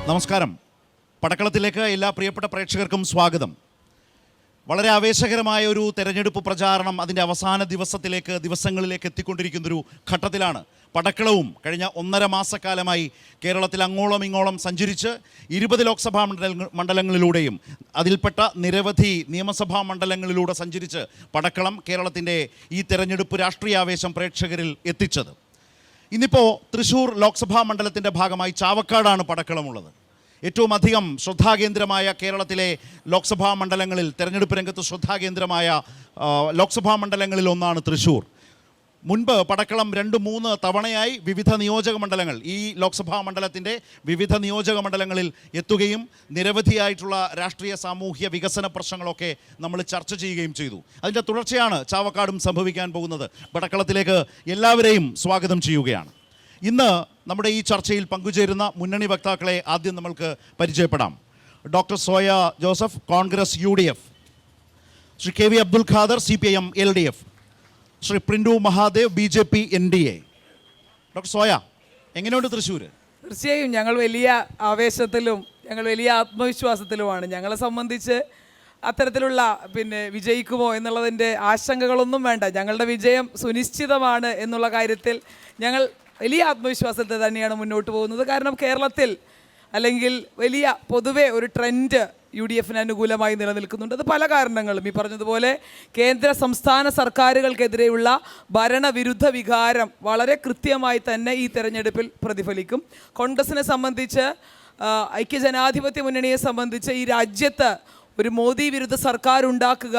നമസ്കാരം. പടക്കളത്തിലേക്ക് എല്ലാ പ്രിയപ്പെട്ട പ്രേക്ഷകർക്കും സ്വാഗതം. വളരെ ആവേശകരമായ ഒരു തെരഞ്ഞെടുപ്പ് പ്രചാരണം അതിൻ്റെ അവസാന ദിവസങ്ങളിലേക്ക് എത്തിക്കൊണ്ടിരിക്കുന്നൊരു ഘട്ടത്തിലാണ്. പടക്കളവും കഴിഞ്ഞ 1.5 മാസക്കാലമായി കേരളത്തിൽ അങ്ങോളം ഇങ്ങോളം സഞ്ചരിച്ച് 20 ലോക്സഭാ മണ്ഡലങ്ങളിലൂടെയും അതിൽപ്പെട്ട നിരവധി നിയമസഭാ മണ്ഡലങ്ങളിലൂടെ സഞ്ചരിച്ച് പടക്കളം കേരളത്തിൻ്റെ ഈ തെരഞ്ഞെടുപ്പ് രാഷ്ട്രീയാവേശം പ്രേക്ഷകരിൽ എത്തിച്ചത്. ഇന്നിപ്പോൾ തൃശ്ശൂർ ലോക്സഭാ മണ്ഡലത്തിൻ്റെ ഭാഗമായി ചാവക്കാടാണ് പടക്കളമുള്ളത്. ഏറ്റവും അധികം ശ്രദ്ധാകേന്ദ്രമായ കേരളത്തിലെ ലോക്സഭാ മണ്ഡലങ്ങളിൽ തെരഞ്ഞെടുപ്പ് രംഗത്ത് ശ്രദ്ധാകേന്ദ്രമായ ലോക്സഭാ മണ്ഡലങ്ങളിൽ ഒന്നാണ് തൃശ്ശൂർ. മുൻപ് പടക്കളം 2-3 തവണയായി വിവിധ നിയോജക മണ്ഡലങ്ങൾ ഈ ലോക്സഭാ മണ്ഡലത്തിൻ്റെ വിവിധ നിയോജക മണ്ഡലങ്ങളിൽ എത്തുകയും നിരവധിയായിട്ടുള്ള രാഷ്ട്രീയ സാമൂഹ്യ വികസന പ്രശ്നങ്ങളൊക്കെ നമ്മൾ ചർച്ച ചെയ്യുകയും ചെയ്തു. അതിൻ്റെ തുടർച്ചയാണ് ചാവക്കാടും സംഭവിക്കാൻ പോകുന്നത്. പടക്കളത്തിലേക്ക് എല്ലാവരെയും സ്വാഗതം ചെയ്യുകയാണ്. ഇന്ന് നമ്മുടെ ഈ ചർച്ചയിൽ പങ്കുചേരുന്ന മുന്നണി വക്താക്കളെ ആദ്യം നമ്മൾക്ക് പരിചയപ്പെടാം. Doctor Soya Joseph, Congress UDF; Shri KV Abdul Khader, CPIM LDF; Shri Prindu Mahadev, BJP NDA. Doctor Soya, എങ്ങനെയുണ്ട് തൃശ്ശൂർ? തീർച്ചയായും ഞങ്ങൾ വലിയ ആവേശത്തിലും ഞങ്ങൾ വലിയ ആത്മവിശ്വാസത്തിലുമാണ്. ഞങ്ങളെ സംബന്ധിച്ച് അത്തരത്തിലുള്ള വിജയിക്കുമോ എന്നുള്ളതിൻ്റെ ആശങ്കകളൊന്നും വേണ്ട. ഞങ്ങളുടെ വിജയം സുനിശ്ചിതമാണ് എന്നുള്ള കാര്യത്തിൽ ഞങ്ങൾ വലിയ ആത്മവിശ്വാസത്തിൽ തന്നെയാണ് മുന്നോട്ട് പോകുന്നത്. കാരണം കേരളത്തിൽ അല്ലെങ്കിൽ വലിയ പൊതുവെ ഒരു ട്രെൻഡ് UDFന് അനുകൂലമായി നിലനിൽക്കുന്നുണ്ട്. അത് പല കാരണങ്ങളും. ഈ പറഞ്ഞതുപോലെ കേന്ദ്ര സംസ്ഥാന സർക്കാരുകൾക്കെതിരെയുള്ള ഭരണവിരുദ്ധ വികാരം വളരെ കൃത്യമായി തന്നെ ഈ തെരഞ്ഞെടുപ്പിൽ പ്രതിഫലിക്കും. കോൺഗ്രസിനെ സംബന്ധിച്ച്, ഐക്യജനാധിപത്യ മുന്നണിയെ സംബന്ധിച്ച് ഈ രാജ്യത്ത് ഒരു മോദി വിരുദ്ധ സർക്കാർ ഉണ്ടാക്കുക,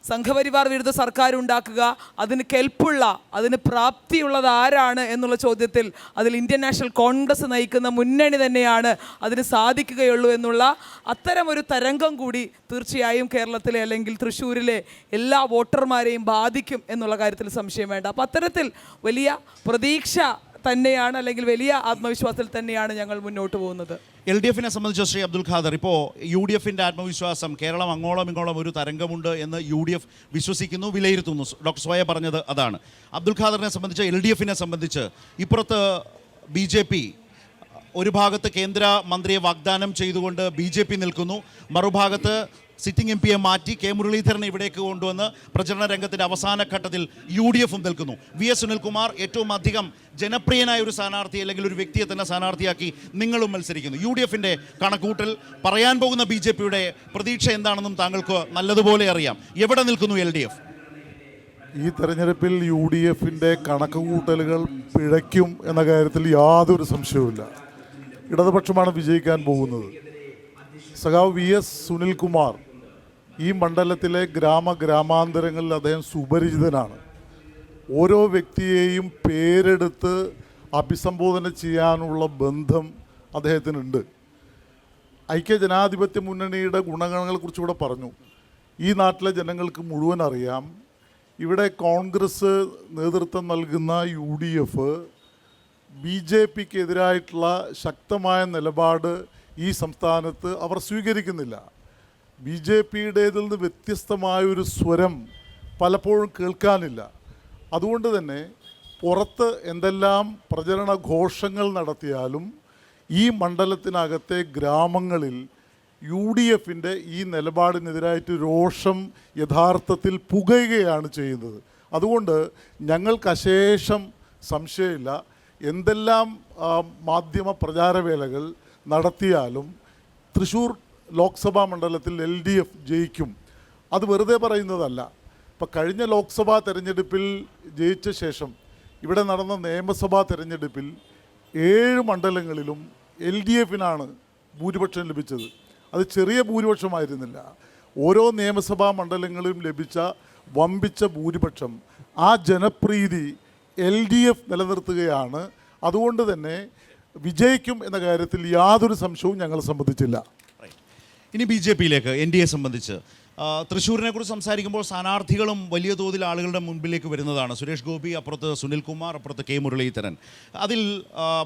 സംഘപരിവാർ വിരുദ്ധ സർക്കാർ ഉണ്ടാക്കുക, അതിന് കെൽപ്പുള്ള, അതിന് പ്രാപ്തിയുള്ളത് ആരാണ് എന്നുള്ള ചോദ്യത്തിൽ അതിൽ ഇന്ത്യൻ നാഷണൽ കോൺഗ്രസ് നയിക്കുന്ന മുന്നണി തന്നെയാണ് അതിന് സാധിക്കുകയുള്ളൂ എന്നുള്ള അത്തരമൊരു തരംഗം കൂടി തീർച്ചയായും കേരളത്തിലെ അല്ലെങ്കിൽ തൃശ്ശൂരിലെ എല്ലാ വോട്ടർമാരെയും ബാധിക്കും എന്നുള്ള കാര്യത്തിൽ സംശയം വേണ്ട. അപ്പോൾ അത്തരത്തിൽ വലിയ പ്രതീക്ഷ തന്നെയാണ്, അല്ലെങ്കിൽ വലിയ ആത്മവിശ്വാസത്തിൽ തന്നെയാണ് ഞങ്ങൾ മുന്നോട്ട് പോകുന്നത്. LDFനെ സംബന്ധിച്ച് ശ്രീ അബ്ദുൽ ഖാദർ, ഇപ്പോൾ UDFൻ്റെ ആത്മവിശ്വാസം, കേരളം അങ്ങോളം ഇങ്ങോളം ഒരു തരംഗമുണ്ട് എന്ന് UDF വിശ്വസിക്കുന്നു, വിലയിരുത്തുന്നു. ഡോക്ടർ സോയ പറഞ്ഞത് അതാണ്. അബ്ദുൽ ഖാദറിനെ സംബന്ധിച്ച്, LDFനെ സംബന്ധിച്ച് ഇപ്പുറത്ത് BJP ഒരു ഭാഗത്ത് കേന്ദ്ര മന്ത്രിയെ വാഗ്ദാനം ചെയ്തുകൊണ്ട് BJP നിൽക്കുന്നു, മറുഭാഗത്ത് സിറ്റിംഗ് MPയെ മാറ്റി K മുരളീധരനെ ഇവിടേക്ക് കൊണ്ടുവന്ന് പ്രചരണ രംഗത്തിൻ്റെ അവസാന ഘട്ടത്തിൽ UDFും നിൽക്കുന്നു. VS സുനിൽകുമാർ ഏറ്റവും അധികം ജനപ്രിയനായ ഒരു സ്ഥാനാർത്ഥി അല്ലെങ്കിൽ ഒരു വ്യക്തിയെ തന്നെ സ്ഥാനാർത്ഥിയാക്കി നിങ്ങളും മത്സരിക്കുന്നു. UDFൻ്റെ കണക്കൂട്ടൽ, പറയാൻ പോകുന്ന BJPയുടെ പ്രതീക്ഷ എന്താണെന്നും താങ്കൾക്ക് നല്ലതുപോലെ അറിയാം. എവിടെ നിൽക്കുന്നു LDF? ഈ തെരഞ്ഞെടുപ്പിൽ UDFൻ്റെ കണക്കുകൂട്ടലുകൾ പിഴയ്ക്കും എന്ന കാര്യത്തിൽ യാതൊരു സംശയവുമില്ല. ഇടതുപക്ഷമാണ് വിജയിക്കാൻ പോകുന്നത്. സഖാവ് VS സുനിൽകുമാർ ഈ മണ്ഡലത്തിലെ ഗ്രാമാന്തരങ്ങളിൽ അദ്ദേഹം സുപരിചിതനാണ്. ഓരോ വ്യക്തിയെയും പേരെടുത്ത് അഭിസംബോധന ചെയ്യാനുള്ള ബന്ധം അദ്ദേഹത്തിനുണ്ട്. ഐക്യജനാധിപത്യ മുന്നണിയുടെ ഗുണഗണങ്ങളെക്കുറിച്ച് ഇവിടെ പറഞ്ഞു. ഈ നാട്ടിലെ ജനങ്ങൾക്ക് മുഴുവൻ അറിയാം. ഇവിടെ കോൺഗ്രസ് നേതൃത്വം നൽകുന്ന UDF BJPക്കെതിരായിട്ടുള്ള ശക്തമായ നിലപാട് ഈ സംസ്ഥാനത്ത് അവർ സ്വീകരിക്കുന്നില്ല. BJPയുടേതിൽ നിന്ന് വ്യത്യസ്തമായൊരു സ്വരം പലപ്പോഴും കേൾക്കാനില്ല. അതുകൊണ്ട് തന്നെ പുറത്ത് എന്തെല്ലാം പ്രചരണ ഘോഷങ്ങൾ നടത്തിയാലും ഈ മണ്ഡലത്തിനകത്തെ ഗ്രാമങ്ങളിൽ UDFൻ്റെ ഈ നിലപാടിനെതിരായിട്ട് രോഷം യഥാർത്ഥത്തിൽ പുകയുകയാണ് ചെയ്യുന്നത്. അതുകൊണ്ട് ഞങ്ങൾക്ക് അശേഷം സംശയമില്ല, എന്തെല്ലാം മാധ്യമ പ്രചാരവേലകൾ നടത്തിയാലും തൃശ്ശൂർ ലോക്സഭാ മണ്ഡലത്തിൽ LDF ജയിക്കും. അത് വെറുതെ പറയുന്നതല്ല. ഇപ്പം കഴിഞ്ഞ ലോക്സഭാ തെരഞ്ഞെടുപ്പിൽ ജയിച്ച ശേഷം ഇവിടെ നടന്ന നിയമസഭാ തെരഞ്ഞെടുപ്പിൽ 7 മണ്ഡലങ്ങളിലും LDFനാണ് ഭൂരിപക്ഷം ലഭിച്ചത്. അത് ചെറിയ ഭൂരിപക്ഷമായിരുന്നില്ല. ഓരോ നിയമസഭാ മണ്ഡലങ്ങളിലും ലഭിച്ച വമ്പിച്ച ഭൂരിപക്ഷം, ആ ജനപ്രീതി LDF നിലനിർത്തുകയാണ്. അതുകൊണ്ട് തന്നെ വിജയിക്കും എന്ന കാര്യത്തിൽ യാതൊരു സംശയവും ഞങ്ങളെ സംബന്ധിച്ചില്ല. ഇനി BJPയിലേക്ക്, NDA സംബന്ധിച്ച് തൃശ്ശൂരിനെ കുറിച്ച് സംസാരിക്കുമ്പോൾ സ്ഥാനാർത്ഥികളും വലിയ തോതിൽ ആളുകളുടെ മുൻപിലേക്ക് വരുന്നതാണ്. സുരേഷ് ഗോപി, അപ്പുറത്ത് സുനിൽകുമാർ, അപ്പുറത്ത് K മുരളീധരൻ. അതിൽ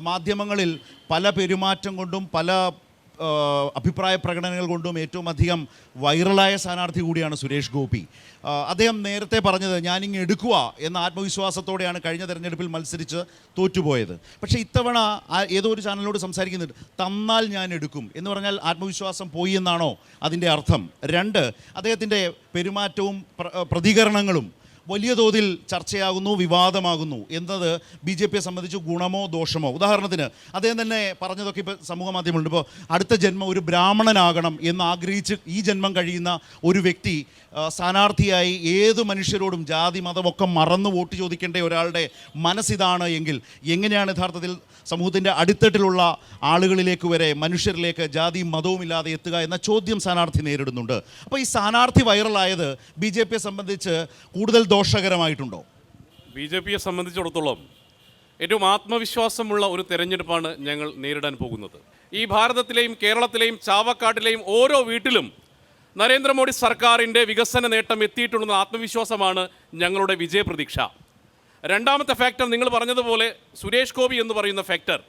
മാധ്യമങ്ങളിൽ പല പെരുമാറ്റം കൊണ്ടും പല അഭിപ്രായ പ്രകടനങ്ങൾ കൊണ്ടും ഏറ്റവും അധികം വൈറലായ സ്ഥാനാർത്ഥി കൂടിയാണ് സുരേഷ് ഗോപി. അദ്ദേഹം നേരത്തെ പറഞ്ഞത് ഞാനിങ്ങ് എടുക്കുക എന്ന ആത്മവിശ്വാസത്തോടെയാണ് കഴിഞ്ഞ തെരഞ്ഞെടുപ്പിൽ മത്സരിച്ച് തോറ്റുപോയത്. പക്ഷേ ഇത്തവണ ഏതോ ഒരു ചാനലിനോട് സംസാരിക്കുന്നുണ്ട്, തന്നാൽ ഞാൻ എടുക്കും എന്ന് പറഞ്ഞാൽ ആത്മവിശ്വാസം പോയി എന്നാണോ അതിൻ്റെ അർത്ഥം? രണ്ട്, അദ്ദേഹത്തിൻ്റെ പെരുമാറ്റവും പ്രതികരണങ്ങളും വലിയ തോതിൽ ചർച്ചയാകുന്നു, വിവാദമാകുന്നു എന്നത് ബി ജെ പിയെ സംബന്ധിച്ച് ഗുണമോ ദോഷമോ? ഉദാഹരണത്തിന് അദ്ദേഹം തന്നെ പറഞ്ഞതൊക്കെ ഇപ്പോൾ സമൂഹ മാധ്യമങ്ങളുണ്ട്. ഇപ്പോൾ അടുത്ത ജന്മം ഒരു ബ്രാഹ്മണനാകണം എന്ന് ആഗ്രഹിച്ച് ഈ ജന്മം കഴിയുന്ന ഒരു വ്യക്തി സ്ഥാനാർത്ഥിയായി ഏത് മനുഷ്യരോടും ജാതി മതമൊക്കെ മറന്ന് വോട്ട് ചോദിക്കേണ്ട ഒരാളുടെ മനസ്സിതാണ് എങ്കിൽ എങ്ങനെയാണ് യഥാർത്ഥത്തിൽ സമൂഹത്തിൻ്റെ അടിത്തട്ടിലുള്ള ആളുകളിലേക്ക് വരെ, മനുഷ്യരിലേക്ക് ജാതിയും മതവും ഇല്ലാതെ എത്തുക എന്ന ചോദ്യം സ്ഥാനാർത്ഥി നേരിടുന്നുണ്ട്. അപ്പോൾ ഈ സ്ഥാനാർത്ഥി വൈറലായത് ബി ജെ പിയെ സംബന്ധിച്ച് കൂടുതൽ ദോഷകരമായിട്ടുണ്ടോ? ബി ജെ പിയെ സംബന്ധിച്ചിടത്തോളം ഏറ്റവും ആത്മവിശ്വാസമുള്ള ഒരു തെരഞ്ഞെടുപ്പാണ് ഞങ്ങൾ നേരിടാൻ പോകുന്നത്. ഈ ഭാരതത്തിലെയും കേരളത്തിലെയും ചാവക്കാട്ടിലെയും ഓരോ വീട്ടിലും നരേന്ദ്രമോദി സർക്കാരിൻ്റെ വികസന നേട്ടം എത്തിയിട്ടുണ്ടെന്ന ആത്മവിശ്വാസമാണ് ഞങ്ങളുടെ വിജയപ്രതീക്ഷ. രണ്ടാമത്തെ ഫാക്ടർ നിങ്ങൾ പറഞ്ഞതുപോലെ സുരേഷ് ഗോപി എന്ന് പറയുന്ന ഫാക്ടർ,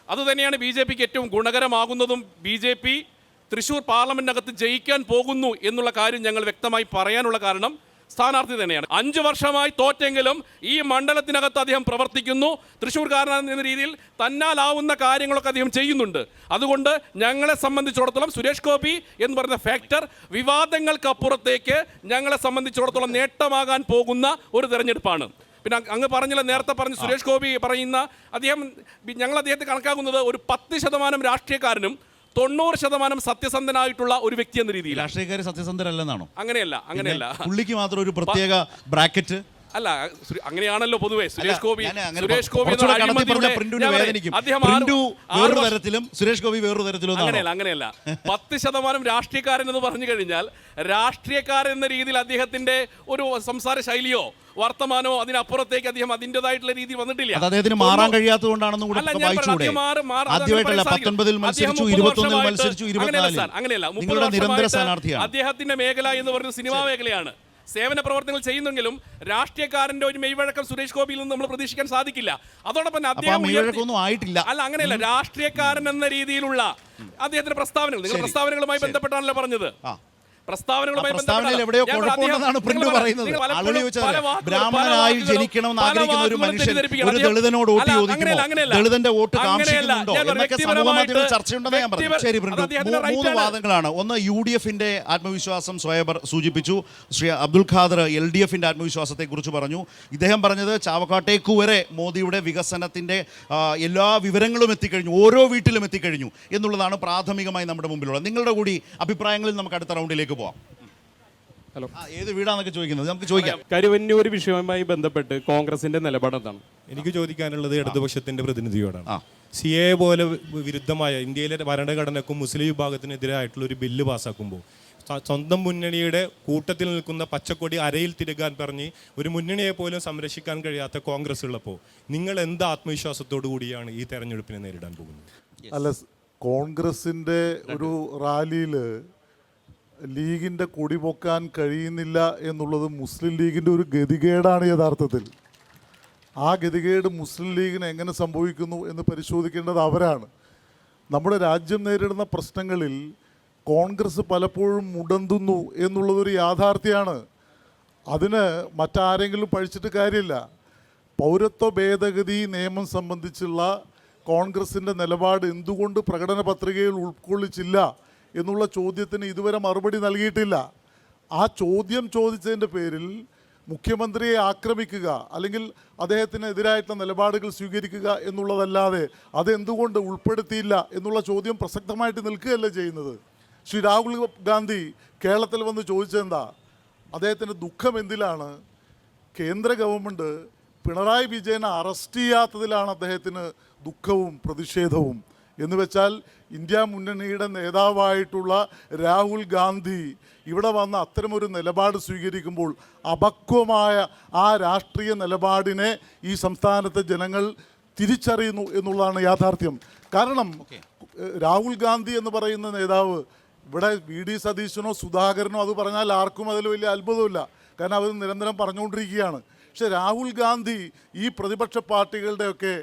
അതുതന്നെയാണ് ബി ജെ പിക്ക് ഏറ്റവും ഗുണകരമാകുന്നതും. ബി ജെ പി തൃശ്ശൂർ പാർലമെൻറ്റിനകത്ത് ജയിക്കാൻ പോകുന്നു എന്നുള്ള കാര്യം ഞങ്ങൾ വ്യക്തമായി പറയാനുള്ള കാരണം സ്ഥാനാർത്ഥി തന്നെയാണ്. 5 വർഷമായി തോറ്റെങ്കിലും ഈ മണ്ഡലത്തിനകത്ത് അദ്ദേഹം പ്രവർത്തിക്കുന്നു. തൃശ്ശൂർക്കാരൻ എന്ന രീതിയിൽ തന്നാലാവുന്ന കാര്യങ്ങളൊക്കെ അദ്ദേഹം ചെയ്യുന്നുണ്ട്. അതുകൊണ്ട് ഞങ്ങളെ സംബന്ധിച്ചിടത്തോളം സുരേഷ് ഗോപി എന്ന് പറയുന്ന ഫാക്ടർ വിവാദങ്ങൾക്കപ്പുറത്തേക്ക് ഞങ്ങളെ സംബന്ധിച്ചിടത്തോളം നേട്ടമാകാൻ പോകുന്ന ഒരു തെരഞ്ഞെടുപ്പാണ്. പിന്നെ അങ്ങ് പറഞ്ഞില്ല, നേരത്തെ പറഞ്ഞ് സുരേഷ് ഗോപി പറയുന്ന ഞങ്ങൾ അദ്ദേഹത്തെ കണക്കാക്കുന്നത് ഒരു 10% രാഷ്ട്രീയക്കാരനും 90% സത്യസന്ധനായിട്ടുള്ള ഒരു വ്യക്തി എന്ന രീതിയിൽ. രാഷ്ട്രീയക്കാർ സത്യസന്ധരല്ലെന്നാണോ? അങ്ങനെയല്ല. പുള്ളിക്ക് മാത്രം ഒരു പ്രത്യേക ബ്രാക്കറ്റ് അല്ല, അങ്ങനെയാണല്ലോ പൊതുവെ സുരേഷ് ഗോപി വേറൊരു തരത്തിലും സുരേഷ് ഗോപി വേറൊരു തരത്തിലും അങ്ങനെയല്ല. 10% രാഷ്ട്രീയക്കാരൻ എന്ന് പറഞ്ഞു കഴിഞ്ഞാൽ രാഷ്ട്രീയക്കാരൻ എന്ന രീതിയിൽ അദ്ദേഹത്തിന്റെ ഒരു സംസാര ശൈലിയോ വർത്തമാനമോ അതിനപ്പുറത്തേക്ക് അദ്ദേഹം അതിൻ്റെതായിട്ടുള്ള രീതി വന്നിട്ടില്ല. അദ്ദേഹത്തിന് മാറാൻ കഴിയാത്തതുകൊണ്ടാണെന്ന് കൂടി വായിച്ചുകൂടെ? ആദ്യമായിട്ടല്ല 19 മത്സരിച്ചു, 21 മത്സരിച്ചു, 24. അങ്ങനെയല്ല. നിരന്തര സ്ഥാനാർത്ഥിയാണ്. അദ്ദേഹത്തിന്റെ മേഖല എന്ന് പറയുന്നത് സിനിമാ മേഖലയാണ്. സേവന പ്രവർത്തനങ്ങൾ ചെയ്യുന്നെങ്കിലും രാഷ്ട്രീയക്കാരന്റെ ഒരു മെയ്വഴക്കം സുരേഷ് ഗോപിയിൽ നിന്ന് നമ്മൾ പ്രതീക്ഷിക്കാൻ സാധിക്കില്ല. അതോടൊപ്പം ആയിട്ടില്ല. അല്ല, അങ്ങനെയല്ല. രാഷ്ട്രീയക്കാരൻ എന്ന രീതിയിലുള്ള അദ്ദേഹത്തിന്റെ പ്രസ്താവനകൾ, നിങ്ങൾ പ്രസ്താവനകളുമായി ബന്ധപ്പെട്ടാണല്ലോ പറഞ്ഞത്. ബ്രാഹ്മണനായി ജനിക്കണമെന്ന് ആഗ്രഹിക്കുന്ന ഒരു മനുഷ്യൻ ഒരു ദളിതനോട് വോട്ട് ചോദിക്കുമോ? ദളിതന്റെ വോട്ട് കാക്ഷിക്കുന്നുണ്ടോ എന്നൊക്കെ സമൂഹ മാധ്യമത്തിൽ ചർച്ചയുണ്ടെന്ന് ഞാൻ പറഞ്ഞു. ശരി പ്രിന്റു, 3 വാദങ്ങളാണ്. ഒന്ന്, UDFന്റെ ആത്മവിശ്വാസം സ്വയംഭർ സൂചിപ്പിച്ചു. ശ്രീ അബ്ദുൽ ഖാദർ LDFന്റെ ആത്മവിശ്വാസത്തെ കുറിച്ച് പറഞ്ഞു. ഇദ്ദേഹം പറഞ്ഞത് ചാവക്കാട്ടേക്ക് വരെ മോദിയുടെ വികസനത്തിന്റെ എല്ലാ വിവരങ്ങളും എത്തിക്കഴിഞ്ഞു, ഓരോ വീട്ടിലും എത്തിക്കഴിഞ്ഞു എന്നുള്ളതാണ് പ്രാഥമികമായി നമ്മുടെ മുമ്പിലുള്ളത്. നിങ്ങളുടെ കൂടി അഭിപ്രായങ്ങളിൽ നമുക്ക് അടുത്ത റൗണ്ടിലേക്ക് പോവാം. ഹലോ, ഏത് വീടാന്നൊക്കെ ചോദിക്കുന്നത് നമുക്ക് ചോദിക്കാം. കരുവന്നൂർ വിഷയവുമായി ബന്ധപ്പെട്ട് കോൺഗ്രസിന്റെ നിലപാട് എന്താണ്? എനിക്ക് ചോദിക്കാനുള്ളത് ഇടതുപക്ഷത്തിന്റെ പ്രതിനിധിയോടാണ്. CAA പോലെ വിരുദ്ധമായ ഇന്ത്യയിലെ ഭരണഘടനക്കും മുസ്ലിം വിഭാഗത്തിനെതിരായിട്ടുള്ള ഒരു ബില്ല് പാസ്സാക്കുമ്പോൾ സ്വന്തം മുന്നണിയുടെ കൂട്ടത്തിൽ നിൽക്കുന്ന പച്ചക്കൊടി അരയിൽ തിരുകാൻ പറഞ്ഞ് ഒരു മുന്നണിയെ പോലും സംരക്ഷിക്കാൻ കഴിയാത്ത കോൺഗ്രസ് ഉള്ളപ്പോൾ നിങ്ങൾ എന്ത് ആത്മവിശ്വാസത്തോടു കൂടിയാണ് ഈ തെരഞ്ഞെടുപ്പിനെ നേരിടാൻ പോകുന്നത്? അല്ല, കോൺഗ്രസിൻ്റെ ഒരു റാലിയിൽ ലീഗിൻ്റെ കൊടി പൊക്കാൻ കഴിയുന്നില്ല എന്നുള്ളത് മുസ്ലിം ലീഗിൻ്റെ ഒരു ഗതികേടാണ് യഥാർത്ഥത്തിൽ. ആ ഗതികേട് മുസ്ലിം ലീഗിന് എങ്ങനെ സംഭവിക്കുന്നു എന്ന് പരിശോധിക്കേണ്ടത് അവരാണ്. നമ്മുടെ രാജ്യം നേരിടുന്ന പ്രശ്നങ്ങളിൽ കോൺഗ്രസ് പലപ്പോഴും മുടന്തുന്നു എന്നുള്ളതൊരു യാഥാർത്ഥ്യമാണ്. അതിന് മറ്റാരെങ്കിലും പഴിച്ചിട്ട് കാര്യമില്ല. പൗരത്വ ഭേദഗതി നിയമം സംബന്ധിച്ചുള്ള കോൺഗ്രസിൻ്റെ നിലപാട് എന്തുകൊണ്ട് പ്രകടന പത്രികയിൽ ഉൾക്കൊള്ളിച്ചില്ല എന്നുള്ള ചോദ്യത്തിന് ഇതുവരെ മറുപടി നൽകിയിട്ടില്ല. ആ ചോദ്യം ചോദിച്ചതിൻ്റെ പേരിൽ മുഖ്യമന്ത്രിയെ ആക്രമിക്കുക അല്ലെങ്കിൽ അദ്ദേഹത്തിനെതിരായിട്ടുള്ള നിലപാടുകൾ സ്വീകരിക്കുക എന്നുള്ളതല്ലാതെ അതെന്തുകൊണ്ട് ഉൾപ്പെടുത്തിയില്ല എന്നുള്ള ചോദ്യം പ്രസക്തമായിട്ട് നിൽക്കുകയല്ല ചെയ്യുന്നത്. ശ്രീ രാഹുൽ ഗാന്ധി കേരളത്തിൽ വന്ന് ചോദിച്ചതെന്താ? അദ്ദേഹത്തിൻ്റെ ദുഃഖം എന്തിലാണ്? കേന്ദ്ര ഗവൺമെൻറ് പിണറായി വിജയനെ അറസ്റ്റ് ചെയ്യാത്തതിലാണ് അദ്ദേഹത്തിന് ദുഃഖവും പ്രതിഷേധവും. എന്ന് വെച്ചാൽ ഇന്ത്യ മുന്നണിയുടെ നേതാവായിട്ടുള്ള രാഹുൽ ഗാന്ധി ഇവിടെ വന്ന് അത്തരമൊരു നിലപാട് സ്വീകരിക്കുമ്പോൾ അപക്വമായ ആ രാഷ്ട്രീയ നിലപാടിനെ ഈ സംസ്ഥാനത്തെ ജനങ്ങൾ തിരിച്ചറിയുന്നു എന്നുള്ളതാണ് യാഥാർത്ഥ്യം. കാരണം രാഹുൽ ഗാന്ധി എന്ന് പറയുന്ന നേതാവ് ഇവിടെ VD സതീശനോ സുധാകരനോ അത് പറഞ്ഞാൽ ആർക്കും അതിൽ വലിയ അത്ഭുതമില്ല. കാരണം അവർ നിരന്തരം പറഞ്ഞുകൊണ്ടിരിക്കുകയാണ്. പക്ഷെ രാഹുൽ ഗാന്ധി ഈ പ്രതിപക്ഷ പാർട്ടികളുടെയൊക്കെ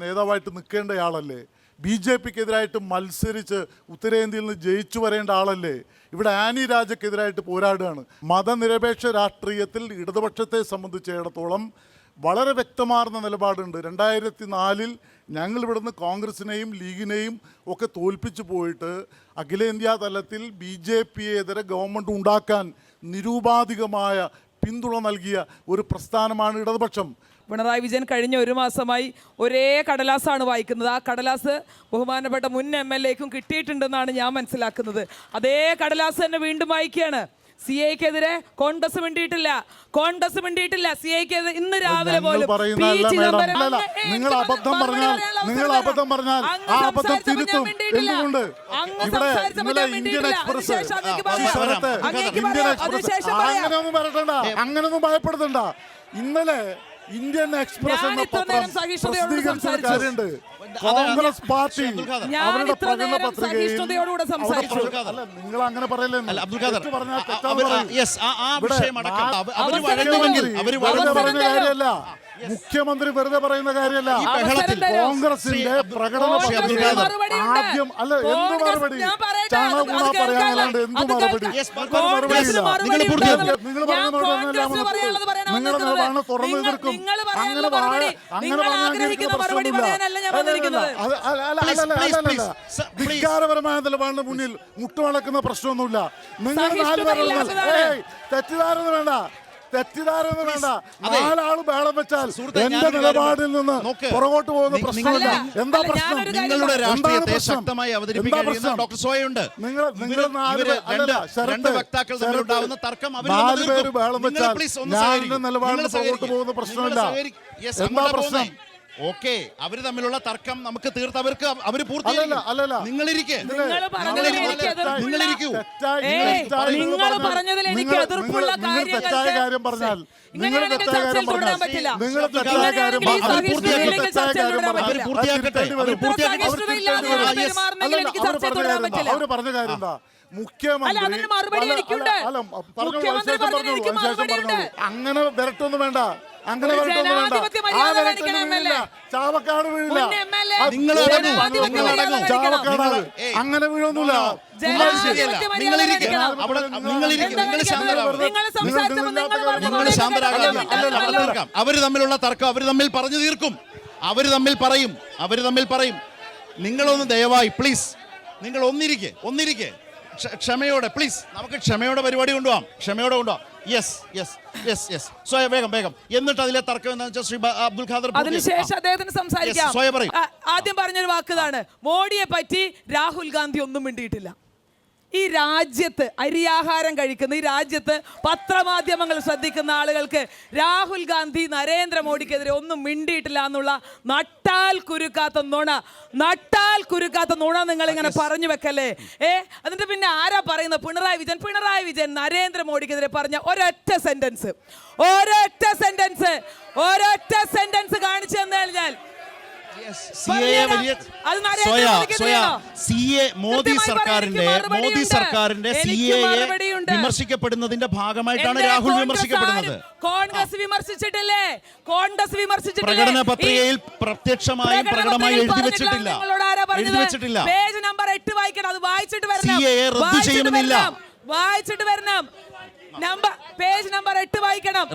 നേതാവായിട്ട് നിൽക്കേണ്ടയാളല്ലേ? BJPക്കെതിരായിട്ട് മത്സരിച്ച് ഉത്തരേന്ത്യയിൽ നിന്ന് ജയിച്ചു വരേണ്ട ആളല്ലേ? ഇവിടെ ആനി രാജക്കെതിരായിട്ട് പോരാടുകയാണ്. മതനിരപേക്ഷ രാഷ്ട്രീയത്തിൽ ഇടതുപക്ഷത്തെ സംബന്ധിച്ചിടത്തോളം വളരെ വ്യക്തമാർന്ന നിലപാടുണ്ട്. 2004 ഞങ്ങൾ ഇവിടുന്ന് കോൺഗ്രസിനെയും ലീഗിനെയും ഒക്കെ തോൽപ്പിച്ചു പോയിട്ട് അഖിലേന്ത്യാ തലത്തിൽ BJP-യെതിരെ ഗവൺമെൻറ് ഉണ്ടാക്കാൻ നിരുപാധികമായ പിന്തുണ നൽകിയ ഒരു പ്രസ്ഥാനമാണ് ഇടതുപക്ഷം. പിണറായി വിജയൻ കഴിഞ്ഞ ഒരു മാസമായി ഒരേ കടലാസാണ് വായിക്കുന്നത്. ആ കടലാസ് ബഹുമാനപ്പെട്ട മുൻ MLA-ക്കും കിട്ടിയിട്ടുണ്ടെന്നാണ് ഞാൻ മനസ്സിലാക്കുന്നത്. അതേ കടലാസ് തന്നെ വീണ്ടും വായിക്കുകയാണ്. CAക്കെതിരെ കോൺഗ്രസ് മിണ്ടിയിട്ടില്ല. CAക്കെതിരെ ഇന്ന് രാവിലെ പോലും നിങ്ങൾ അബദ്ധം പറഞ്ഞാൽ ആ അബദ്ധം തിരുത്തും. എന്തുകൊണ്ട് ഇവിടെ ഇന്നലെ ഇന്ത്യൻ എക്സ്പ്രസ് അങ്ങനൊന്നും ഭയപ്പെടുത്തണ്ട. ഇന്നലെ ഇന്ത്യൻ എക്സ്പ്രസ് എന്ന പത്രം പ്രസിദ്ധീകരിച്ച ഒരു കാര്യമുണ്ട്. കോൺഗ്രസ് പാർട്ടി അവരുടെ പ്രകടന പത്രികയിൽ നിങ്ങൾ അങ്ങനെ പറയല്ലേ? പറഞ്ഞ കാര്യമല്ല, മുഖ്യമന്ത്രി വെറുതെ പറയുന്ന കാര്യമല്ല. കോൺഗ്രസിന്റെ പ്രകടന പത്രിക ആദ്യം അല്ല എന്ത് മറുപടി ചാണകുണ പറയാനല്ലാണ്ട് എന്ത് മറുപടി? നിങ്ങൾ നിങ്ങളുടെ നിലപാടാണ് തുറന്നു എതിർക്കും. അങ്ങനെ പറഞ്ഞാൽ പ്രശ്നമില്ല. ധിക്കാരപരമായ നിലപാടിന് മുന്നിൽ മുട്ടുമടക്കുന്ന പ്രശ്നമൊന്നുമില്ല. നിങ്ങൾ 4 പേർ തെറ്റിദ്ധാരണ വേണ്ട. 4 ആള് ബഹളം വെച്ചാൽ എന്റെ നിലപാടിൽ നിന്ന് പുറകോട്ട് പോകുന്ന പ്രശ്നമില്ല. എന്താ പ്രശ്നം? നിങ്ങളുടെ രാഷ്ട്രീയത്തെ ശക്തമായി അവതരിപ്പിക്കാൻ ഡോക്ടർ സോയുണ്ട്. നിങ്ങൾ 4 പേര് ബഹളം വെച്ചാൽ ഞാൻ എന്റെ നിലപാടിൽ പുറകോട്ട് പോകുന്ന പ്രശ്നമില്ല. എന്താ പ്രശ്നം? ഓക്കെ, അവര് തമ്മിലുള്ള തർക്കം നമുക്ക് തീർത്ത് അവര് പൂർത്തിയാക്കില്ല. നിങ്ങളിരിക്കൂ. തെറ്റായ കാര്യം പറഞ്ഞാൽ അവര് പറഞ്ഞ കാര്യം എന്താ? മുഖ്യമന്ത്രി അങ്ങനെ വരട്ടൊന്നും വേണ്ട. ചാവക്കാട് വീഴില്ല. ചാവക്കാട് അങ്ങനെ വീഴൊന്നുമില്ല. അവര് തമ്മിലുള്ള തർക്കം അവര് തമ്മിൽ പറഞ്ഞു തീർക്കും. അവര് തമ്മിൽ പറയും. നിങ്ങളൊന്ന് ദയവായി പ്ലീസ് നിങ്ങൾ ഒന്നിരിക്കെ ക്ഷമയോടെ പ്ലീസ് നമുക്ക് ക്ഷമയോടെ പരിപാടി കൊണ്ടുപോകാം. യെസ് സോയ വേഗം. എന്നിട്ട് അതിലെ തർക്കം എന്താണെന്ന് വെച്ചാൽ ശ്രീ അബ്ദുൽ ഖാദർ അതിനുശേഷം അദ്ദേഹത്തിന് സംസാരിക്കാം. ആദ്യം പറഞ്ഞൊരു വാക്കുതാണ്, മോഡിയെ പറ്റി രാഹുൽ ഗാന്ധി ഒന്നും മിണ്ടിയിട്ടില്ല. ഈ രാജ്യത്ത് അരിയാഹാരം കഴിക്കുന്ന ഈ രാജ്യത്ത് പത്രമാധ്യമങ്ങൾ ശ്രദ്ധിക്കുന്ന ആളുകൾക്ക് രാഹുൽ ഗാന്ധി നരേന്ദ്രമോദിക്കെതിരെ ഒന്നും മിണ്ടിയിട്ടില്ല എന്നുള്ള നട്ടാൽ കുരുക്കാത്ത നുണ നിങ്ങൾ ഇങ്ങനെ പറഞ്ഞു വെക്കല്ലേ? എന്നിട്ട് പിന്നെ ആരാ പറയുന്നത്? പിണറായി വിജയൻ നരേന്ദ്രമോദിക്കെതിരെ പറഞ്ഞ ഒരൊറ്റ സെന്റൻസ് കാണിച്ചു തന്നു കഴിഞ്ഞാൽ മോദി സർക്കാരിന്റെ CAA വിമർശിക്കപ്പെടുന്നതിന്റെ ഭാഗമായിട്ടാണ് രാഹുൽ വിമർശിക്കപ്പെടുന്നത്. കോൺഗ്രസ് വിമർശിച്ചിട്ടില്ലേ? പ്രകടന പത്രികയിൽ പ്രത്യക്ഷമായും പ്രകടമായി എഴുതി വെച്ചിട്ടില്ല. പേജ് നമ്പർ 8 വായിക്കണം. അത് വായിച്ചിട്ട് CAA റദ്ദു ചെയ്യുമെന്നില്ല. പേജ് നമ്പർ 8 വായിക്കണം.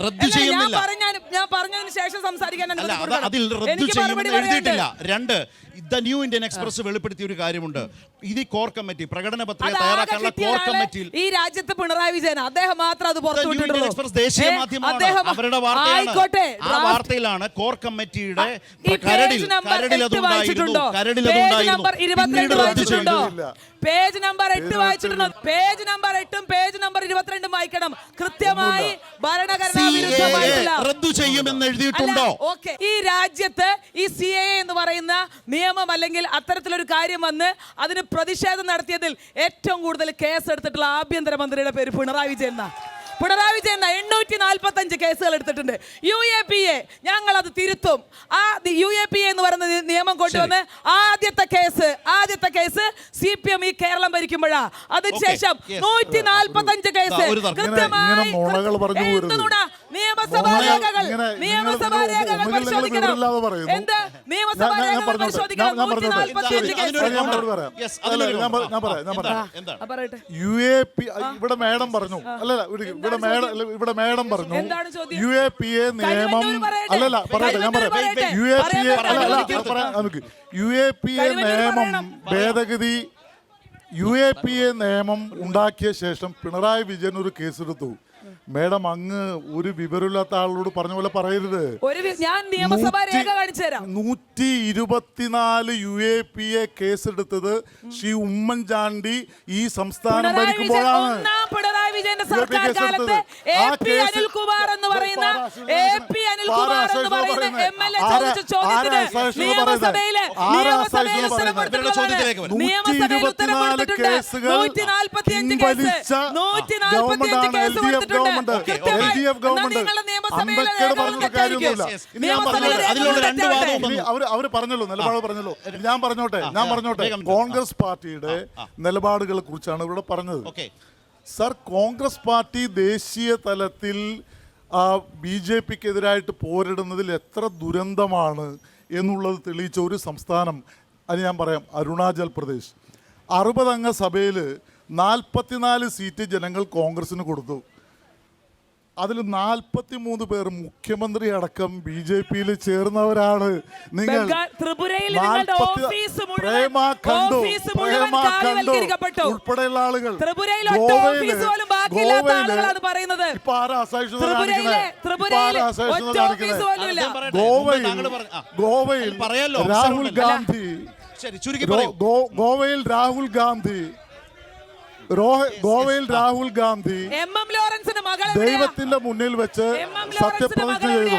ഞാൻ പറഞ്ഞതിന് ശേഷം സംസാരിക്കാൻ അതിൽ റദ്ദു ചെയ്യുമെന്ന് എഴുതിയിട്ടില്ല. 2, ദ ന്യൂ ഇന്ത്യൻ എക്സ്പ്രസ് വെളിപ്പെടുത്തിയ ഒരു കാര്യമുണ്ട്. ഇത് കോർ കമ്മിറ്റി പ്രകടന പത്രിക തയ്യാറാക്കാനുള്ള കോർ കമ്മിറ്റിയിൽ ഈ രാജ്യത്ത് പിണറായി വിജയൻ അദ്ദേഹം മാത്രം അത് പുറത്തുവിട്ടിട്ടുള്ളൂ. എക്സ്പ്രസ് ദേശീയ മാധ്യമമാണ്, അവരുടെ വാർത്തയാണ്. ആ വാർത്തയിലാണ് കോർ കമ്മിറ്റിയുടെ കരടിൽ അതുണ്ടായിരുന്നു. പേജ് നമ്പർ 8 വായിച്ചിട്ടുണ്ടോ? പേജ് നമ്പർ 8ഉം പേജ് നമ്പർ 22 വായിക്കണം. കൃത്യമായി ഭരണഘടനാ വിരുദ്ധമായിട്ടുള്ള റദ്ദു ചെയ്യുമെന്ന് എഴുതിയിട്ടുണ്ടോ? ഓക്കെ, ഈ രാജ്യത്ത് ഈ CAA എന്ന് പറയുന്ന നിയമം അല്ലെങ്കിൽ അത്തരത്തിലൊരു കാര്യം വന്ന് അതിന് പ്രതിഷേധം നടത്തിയതിൽ ഏറ്റവും കൂടുതൽ കേസ് എടുത്തിട്ടുള്ള ആഭ്യന്തരമന്ത്രിയുടെ പേര് പിണറായി വിജയൻ 845 കേസുകൾ എടുത്തിട്ടുണ്ട്. UAPA ഞങ്ങൾ അത് തിരുത്തും. ആ UAPA എന്ന് പറയുന്ന നിയമം കൊണ്ടുവന്ന് ആദ്യത്തെ കേസ് CPM ഈ കേരളം ഭരിക്കുമ്പോഴാ. അതിനുശേഷം 145 കേസ് കൃത്യമായി നിയമസഭാ രേഖകൾ പരിശോധിക്കണം. നിയമസഭാ രേഖകൾ പരിശോധിക്കണം. 145 കേസ്. പറയട്ടെ. UAP ഇവിടെ മേഡം പറഞ്ഞു അല്ലല്ല ഇവിടെ മേഡം പറഞ്ഞു എന്താണ് ചോദ്യം? UAPA നിയമം പറയട്ടെ. അല്ലല്ല പറയട്ടെ ഞാൻ പറയാം പറയട്ടെ. UAPA നിയമം ഭേദഗതി UAPA നിയമം ഉണ്ടാക്കിയ ശേഷം പിണറായി വിജയൻ ഒരു കേസെടുത്തു. മേഡം അങ്ങ് ഒരു വിവരമില്ലാത്ത ആളോട് പറഞ്ഞ പോലെ പറയരുത്. ഞാൻ നിയമസഭാ രേഖ കാണിച്ചു തരാം. 124 UAPA കേസെടുത്തത് ശ്രീ ഉമ്മൻചാണ്ടി ഈ സംസ്ഥാനം ഭരിക്കുമ്പോഴാണ്. പിണറായി വിജയന്റെ സർക്കാർ കാലത്ത് AP അനിൽകുമാർ എന്ന് പറയുന്ന MLA ചോദിച്ച ചോദ്യത്തിന് നിയമസഭയിലെ ഉത്തരം കൊടുത്തിട്ടുള്ളത്. നിയമസഭയിൽ ഉത്തരം കൊടുത്തിട്ടുണ്ട്. 145 കേസ് 145 കേസ് കൊടുത്തിട്ടുണ്ട്. അവര് പറഞ്ഞല്ലോ നിലപാട് പറഞ്ഞല്ലോ. ഞാൻ പറഞ്ഞോട്ടെ കോൺഗ്രസ് പാർട്ടിയുടെ നിലപാടുകളെ കുറിച്ചാണ് ഇവിടെ പറഞ്ഞത്. സർ, കോൺഗ്രസ് പാർട്ടി ദേശീയ തലത്തിൽ BJPക്കെതിരായിട്ട് പോരിടുന്നതിൽ എത്ര ദുരന്തമാണ് എന്നുള്ളത് തെളിയിച്ച ഒരു സംസ്ഥാനം അത് ഞാൻ പറയാം, അരുണാചൽ പ്രദേശ്. 60 അംഗ സഭയിൽ 44 സീറ്റ് ജനങ്ങൾ കോൺഗ്രസിന് കൊടുത്തു. അതിൽ 43 പേർ മുഖ്യമന്ത്രി അടക്കം BJPയിൽ ചേർന്നവരാണ്. നിങ്ങൾ ഉൾപ്പെടെയുള്ള ആളുകൾ ഗോവയിൽ രാഹുൽ ഗാന്ധി ദൈവത്തിന്റെ മുന്നിൽ വെച്ച് സത്യപ്രതിജ്ഞ ചെയ്തു.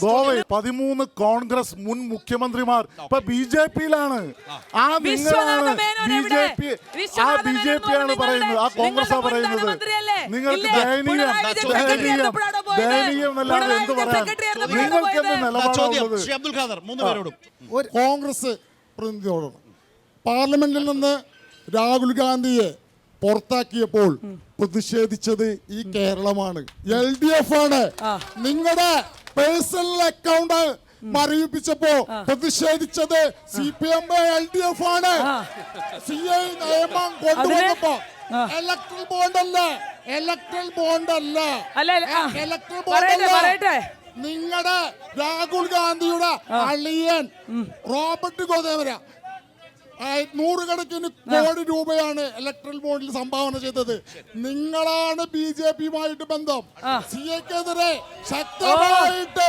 ഗോവയിൽ 13 കോൺഗ്രസ് മുൻ മുഖ്യമന്ത്രിമാർ ഇപ്പൊ BJPയിലാണ്. നിങ്ങളാണ് BJP ആണ് പറയുന്നത്, ആ കോൺഗ്രസ് പറയുന്നത്. നിങ്ങൾക്ക് ദയനീയം എന്നല്ലാതെ എന്ത് പറയാൻ? നിങ്ങൾക്ക് എന്ത് നിലപാടുള്ളത്? കോൺഗ്രസ് പ്രതിനിധിയോട് പാർലമെന്റിൽ നിന്ന് രാഹുൽ ഗാന്ധിയെ പുറത്താക്കിയപ്പോൾ പ്രതിഷേധിച്ചത് ഈ കേരളമാണ്, LDF ആണ്. നിങ്ങളുടെ പേഴ്സണൽ അക്കൗണ്ട് മരവിപ്പിച്ചപ്പോ പ്രതിഷേധിച്ചത് CPM LDF ആണ്. CA നിയമം കൊണ്ടുവന്നപ്പോ ഇലക്ട്രൽ ബോണ്ട് അല്ല നിങ്ങളുടെ രാഹുൽ ഗാന്ധിയുടെ അളിയൻ റോബർട്ട് ഗോദേവര 100 കണക്കിന് കോടി രൂപയാണ് ഇലക്ട്രൽ ബോണ്ടിൽ സംഭാവന ചെയ്തത്. നിങ്ങളാണ് BJPയുമായിട്ട് ബന്ധം. CAക്കെതിരെ ശക്തമായിട്ട്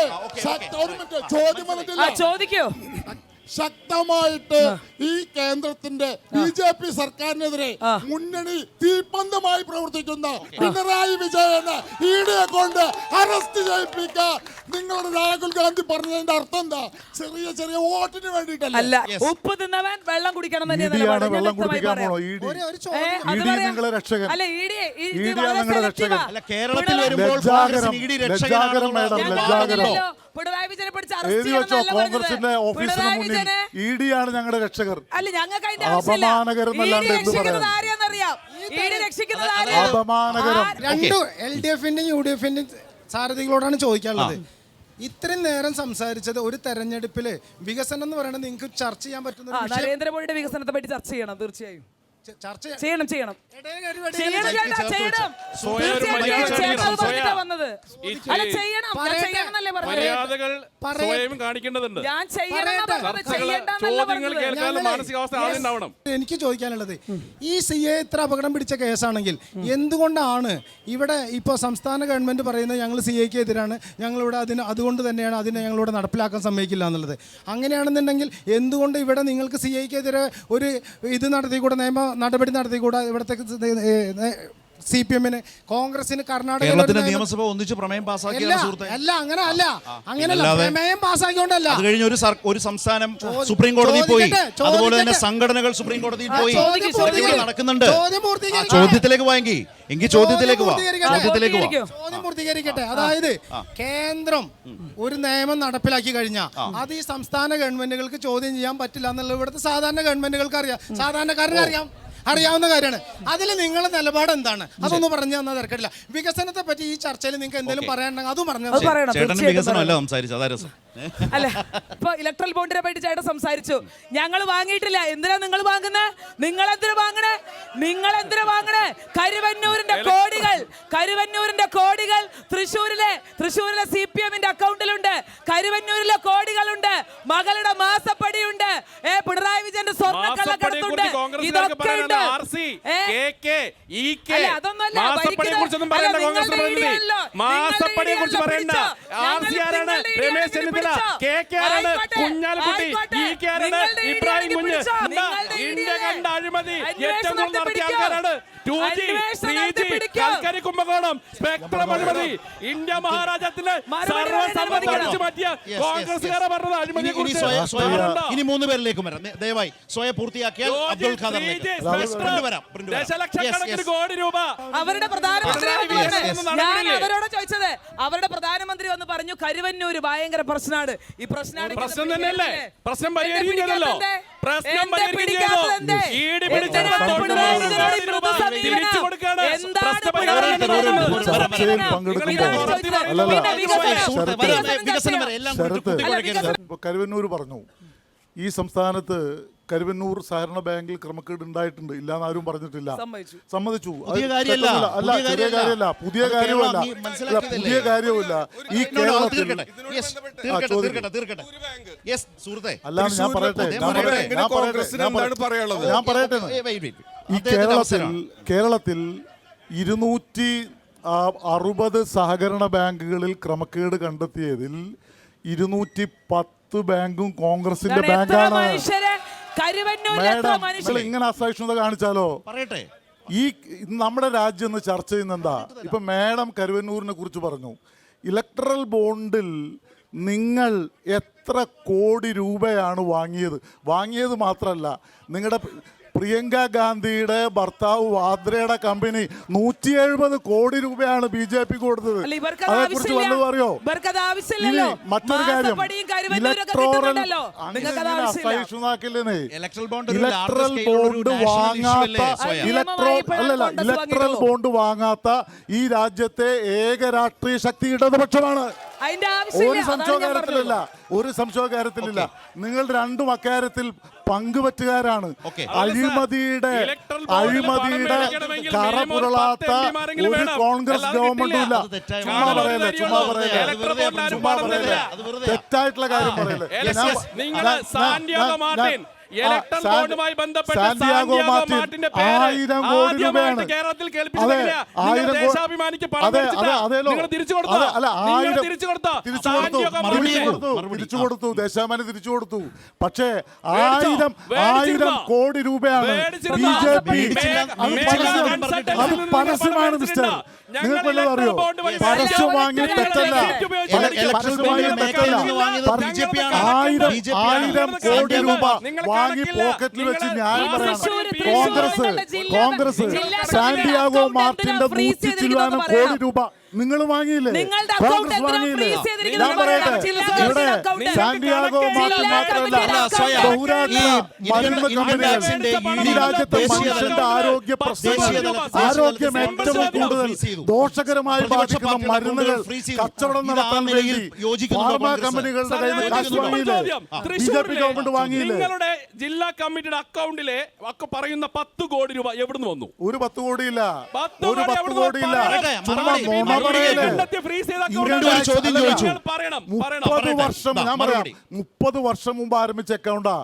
ശക്തമായിട്ട് ഈ കേന്ദ്രത്തിന്റെ BJP സർക്കാരിനെതിരെ മുന്നണി തീപ്പന്തമായി പ്രവർത്തിക്കുന്ന പിണറായി വിജയനെ ഈഡിയെ കൊണ്ട് അറസ്റ്റ് ചെയ്യിപ്പിക്കാൻ നിങ്ങളുടെ രാഹുൽ ഗാന്ധി പറഞ്ഞതിന്റെ അർത്ഥം എന്താ? ചെറിയ വോട്ടിന് വേണ്ടിയിട്ടല്ല. ഉപ്പ് തിന്നവൻ വെള്ളം കുടിക്കണം വെള്ളം കുടിക്കാൻ പോണോ? നിങ്ങളെ രക്ഷകൻ. കേരളത്തിൽ വരുമ്പോൾ പിണറായി വിജയനെ പിടിച്ച് കോൺഗ്രസിന്റെ ഓഫീസിന് മുന്നിൽ ED ആണ് ഞങ്ങളുടെ രക്ഷകർ. അല്ല, ഞങ്ങൾക്ക് അപമാനകരം അല്ലാണ്ട് എന്ത് പറയാം? അപമാനകരം. രണ്ടു LDFന്റെയും UDFന്റെയും സാരഥികളോടാണ് ചോദിക്കാനുള്ളത്. ഇത്രയും നേരം സംസാരിച്ചത് ഒരു തെരഞ്ഞെടുപ്പില് വികസനം എന്ന് പറയുന്നത് നിങ്ങൾക്ക് ചർച്ച ചെയ്യാൻ പറ്റുന്ന നരേന്ദ്രമോദിയുടെ വികസനത്തെ പറ്റി ചർച്ച ചെയ്യണം. തീർച്ചയായും ചെയ്യണം. മര്യാദകൾ സ്വയം കാണിക്കേണ്ടതുണ്ട്. ചോദ്യങ്ങൾ കേൾക്കാനുള്ള മാനസികാവസ്ഥ ആദ്യം ഉണ്ടാവണം. എനിക്ക് ചോദിക്കാനുള്ളത്, ഈ CA ഇത്ര അപകടം പിടിച്ച കേസാണെങ്കിൽ എന്തുകൊണ്ടാണ് ഇവിടെ ഇപ്പോൾ സംസ്ഥാന ഗവൺമെന്റ് പറയുന്നത് ഞങ്ങൾ CAക്ക് എതിരാണ്, ഞങ്ങളിവിടെ അതുകൊണ്ട് തന്നെയാണ് അതിനെ ഞങ്ങളിവിടെ നടപ്പിലാക്കാൻ സമ്മതിക്കില്ല എന്നുള്ളത്? അങ്ങനെയാണെന്നുണ്ടെങ്കിൽ എന്തുകൊണ്ട് ഇവിടെ നിങ്ങൾക്ക് CAക്കെതിരെ ഒരു ഇത് നടത്തിക്കൂടെ, നിയമ നടപടി നടത്തിക്കൂടാ? ഇവിടത്തെ CPMന് കോൺഗ്രസിന് കർണാടക നിയമസഭ ഒന്നിച്ച് പ്രമേയം പാസ്സാക്കിയ അങ്ങനെയല്ല പ്രമേയം പാസ്സാക്കിയോണ്ടല്ല. അത് കഴിഞ്ഞ ഒരു സംസ്ഥാനം സുപ്രീം കോടതിയിൽ പോയി, അതുപോലെ തന്നെ സംഘടനകൾ സുപ്രീം കോടതിയിൽ പോയി. നടക്കുന്നുണ്ട്. ചോദ്യത്തിലേക്ക് പോയെങ്കിൽ ചോദ്യത്തിലേക്ക് ചോദ്യം പൂർത്തീകരിക്കട്ടെ. അതായത് കേന്ദ്രം ഒരു നിയമം നടപ്പിലാക്കി കഴിഞ്ഞാൽ അത് ഈ സംസ്ഥാന ഗവൺമെന്റുകൾക്ക് ചോദ്യം ചെയ്യാൻ പറ്റില്ല എന്നുള്ളത് ഇവിടുത്തെ സാധാരണ ഗവൺമെന്റുകൾക്ക് അറിയാം, സാധാരണക്കാരന് അറിയാവുന്ന കാര്യമാണ്. അതിൽ നിങ്ങളുടെ നിലപാട് എന്താണ്? അതൊന്നും പറഞ്ഞു തന്നാൽ തിരക്കില്ല. വികസനത്തെ പറ്റി ഈ ചർച്ചയിൽ നിങ്ങൾക്ക് എന്തെങ്കിലും പറയാനുണ്ടെങ്കിൽ അതും പറഞ്ഞു. വികസനമല്ല സംസാരിച്ചത്. അല്ല, ഇപ്പൊ ഇലക്ട്രൽ ബോണ്ടിനെ പറ്റി ചേട്ടൻ സംസാരിച്ചു. ഞങ്ങൾ വാങ്ങിയിട്ടില്ല. എന്തിനാ നിങ്ങൾ വാങ്ങുന്നത്? നിങ്ങൾ എന്തിനാ വാങ്ങണേ? കരുവന്നൂരിന്റെ കോടികൾ തൃശ്ശൂരിലെ CPM-ന്റെ അക്കൗണ്ടിലുണ്ട്. കരുവന്നൂരിലെ കോടികളുണ്ട്. മകളുടെ മാസപ്പടിയുണ്ട്. പിണറായി വിജയന്റെ സ്വർണ്ണ കള്ളക്കടത്തുണ്ട്. ഇതൊക്കെ ഉണ്ട്. അതൊന്നുമല്ല. രമേശ് ചെന്നിത്തല, കുഞ്ഞാലിക്കുട്ടി, ഇബ്രാഹിം കുഞ്ഞ്, ഇന്ത്യ കണ്ട അഴിമതി ഏറ്റവും കൂടുതൽ നടത്തിയ ആൾക്കാരാണ്. 2G, 3G, കൽക്കരി കുംഭകോണം, സ്പെക്ട്രം അഴിമതി, ഇന്ത്യ മഹാരാജ്യത്തിലെ സർവ്വസമ്മതി അടിച്ചു മാറ്റിയ കോൺഗ്രസ്സുകാരെ പറഞ്ഞത് അഴിമതിയെ കുറിച്ച്. ഇനി 3 പേരിലേക്കും വരാം. ദയവായി സ്വയം പൂർത്തിയാക്കിയാൽ അബ്ദുൽ ഖാദർ ദശലക്ഷക്കണക്കിന് കോടി രൂപ അവരുടെ ഞാൻ അവരോട് ചോദിച്ചത്. അവരുടെ പ്രധാനമന്ത്രി വന്ന് പറഞ്ഞു കരുവന്നൂര് ഭയങ്കര പ്രശ്നമാണ്. ഈ പ്രശ്നം തന്നെയല്ലേ? പ്രശ്നം പരിഹരിക്കുന്നല്ലോ. പ്രശ്നം പരിഹരിക്കുന്നത് ഈട് പിടിച്ചത് തിരിച്ചു കൊടുക്കാണ്. കരുവന്നൂർ പറഞ്ഞു, ഈ സംസ്ഥാനത്ത് കരുവന്നൂർ സഹകരണ ബാങ്കിൽ ക്രമക്കേട് ഉണ്ടായിട്ടുണ്ട്, ഇല്ലാന്ന് ആരും പറഞ്ഞിട്ടില്ല. സമ്മതിച്ചു. പുതിയ കാര്യമല്ല. പുതിയ കാര്യവുമില്ല. ഈ കേരളത്തിൽ അല്ലാതെ ഞാൻ പറയട്ടെ ഈ കേരളത്തിൽ 260 സഹകരണ ബാങ്കുകളിൽ ക്രമക്കേട് കണ്ടെത്തിയതിൽ 210 ബാങ്കും കോൺഗ്രസിന്റെ ബാങ്കാണ്. ഇങ്ങനെ അസഹിഷ്ണുത കാണിച്ചാലോ? പറയട്ടെ, ഈ നമ്മുടെ രാജ്യം എന്ന് ചർച്ച ചെയ്യുന്ന എന്താ? ഇപ്പൊ മേഡം കരുവന്നൂരിനെ കുറിച്ച് പറഞ്ഞു. ഇലക്ട്രൽ ബോണ്ടിൽ നിങ്ങൾ എത്ര കോടി രൂപയാണ് വാങ്ങിയത് മാത്രമല്ല, നിങ്ങളുടെ പ്രിയങ്ക ഗാന്ധിയുടെ ഭർത്താവ് വാദ്രയുടെ കമ്പനി 170 കോടി രൂപയാണ് BJP കൊടുത്തത്. അതേക്കുറിച്ച് വല്ലതും അറിയോ? ഇനി മറ്റൊരു കാര്യം, ഇലക്ട്രൽ ബോണ്ട് വാങ്ങാത്ത ഈ രാജ്യത്തെ ഏക രാഷ്ട്രീയ ശക്തി ഇടതുപക്ഷമാണ്. ഒരു സംശയ കാര്യത്തിലില്ല. നിങ്ങൾ രണ്ടും അക്കാര്യത്തിൽ പങ്കുപറ്റുകാരാണ്. അഴിമതിയുടെ കറപുരളാത്ത ഒരു കോൺഗ്രസ് ഗവൺമെന്റും ഇല്ല. ചുമ്മാ പറയല്ലേ. തെറ്റായിട്ടുള്ള കാര്യം പറയല്ലേ. ബോണ്ടുമായി ബന്ധപ്പെട്ട് 1000 കോടി രൂപയാണ്. കേരളത്തിൽ തിരിച്ചു കൊടുത്തു. ദേശാഭിമാനി തിരിച്ചു കൊടുത്തു. പക്ഷേ 1000 കോടി രൂപയാണ് BJP. അത് പരസ്യമാണ് മിസ്റ്റർ. നിങ്ങൾക്ക് വല്ലതും അറിയോ? പരസ്യം വാങ്ങി തെറ്റല്ല. 1000 കോടി രൂപ വാങ്ങി പോക്കറ്റിൽ വെച്ച് ന്യായം പറയണം. കോൺഗ്രസ് സാന്റിയാഗോ മാർട്ടിന്റെ 100 ചില്ലാനം കോടി രൂപ നിങ്ങൾ വാങ്ങിയില്ലേ? കോൺഗ്രസ് വാങ്ങിയില്ലേ? ഞാൻ പറയട്ടെ, ഇവിടെ സാന്റിയാഗോ മാർട്ടിൻ മാത്രമല്ല, ബഹുരാഷ്ട്ര മരുന്ന് കമ്പനികൾ ഈ രാജ്യത്തെ മനുഷ്യന്റെ ആരോഗ്യം ഏറ്റവും കൂടുതൽ ദോഷകരമായി ബാധിക്കുന്ന മരുന്നുകൾ കച്ചവടം നടത്താൻ വേണ്ടി ഫാർമ കമ്പനികളുടെ കയ്യിൽ നിന്ന് കാശ് വാങ്ങിയില്ലേ? BJP government വാങ്ങിയില്ലേ? നിങ്ങളുടെ ജില്ലാ കമ്മിറ്റിയുടെ അക്കൗണ്ടിലെ പറയുന്ന 10 കോടി രൂപ എവിടുന്ന് വന്നു? ഒരു 10 കോടിയില്ല. 10 കോടിയില്ല. ചുമ്മാ നോണ പറയല്ലേ. 30 വർഷം മുമ്പ് ആരംഭിച്ച അക്കൗണ്ടാ.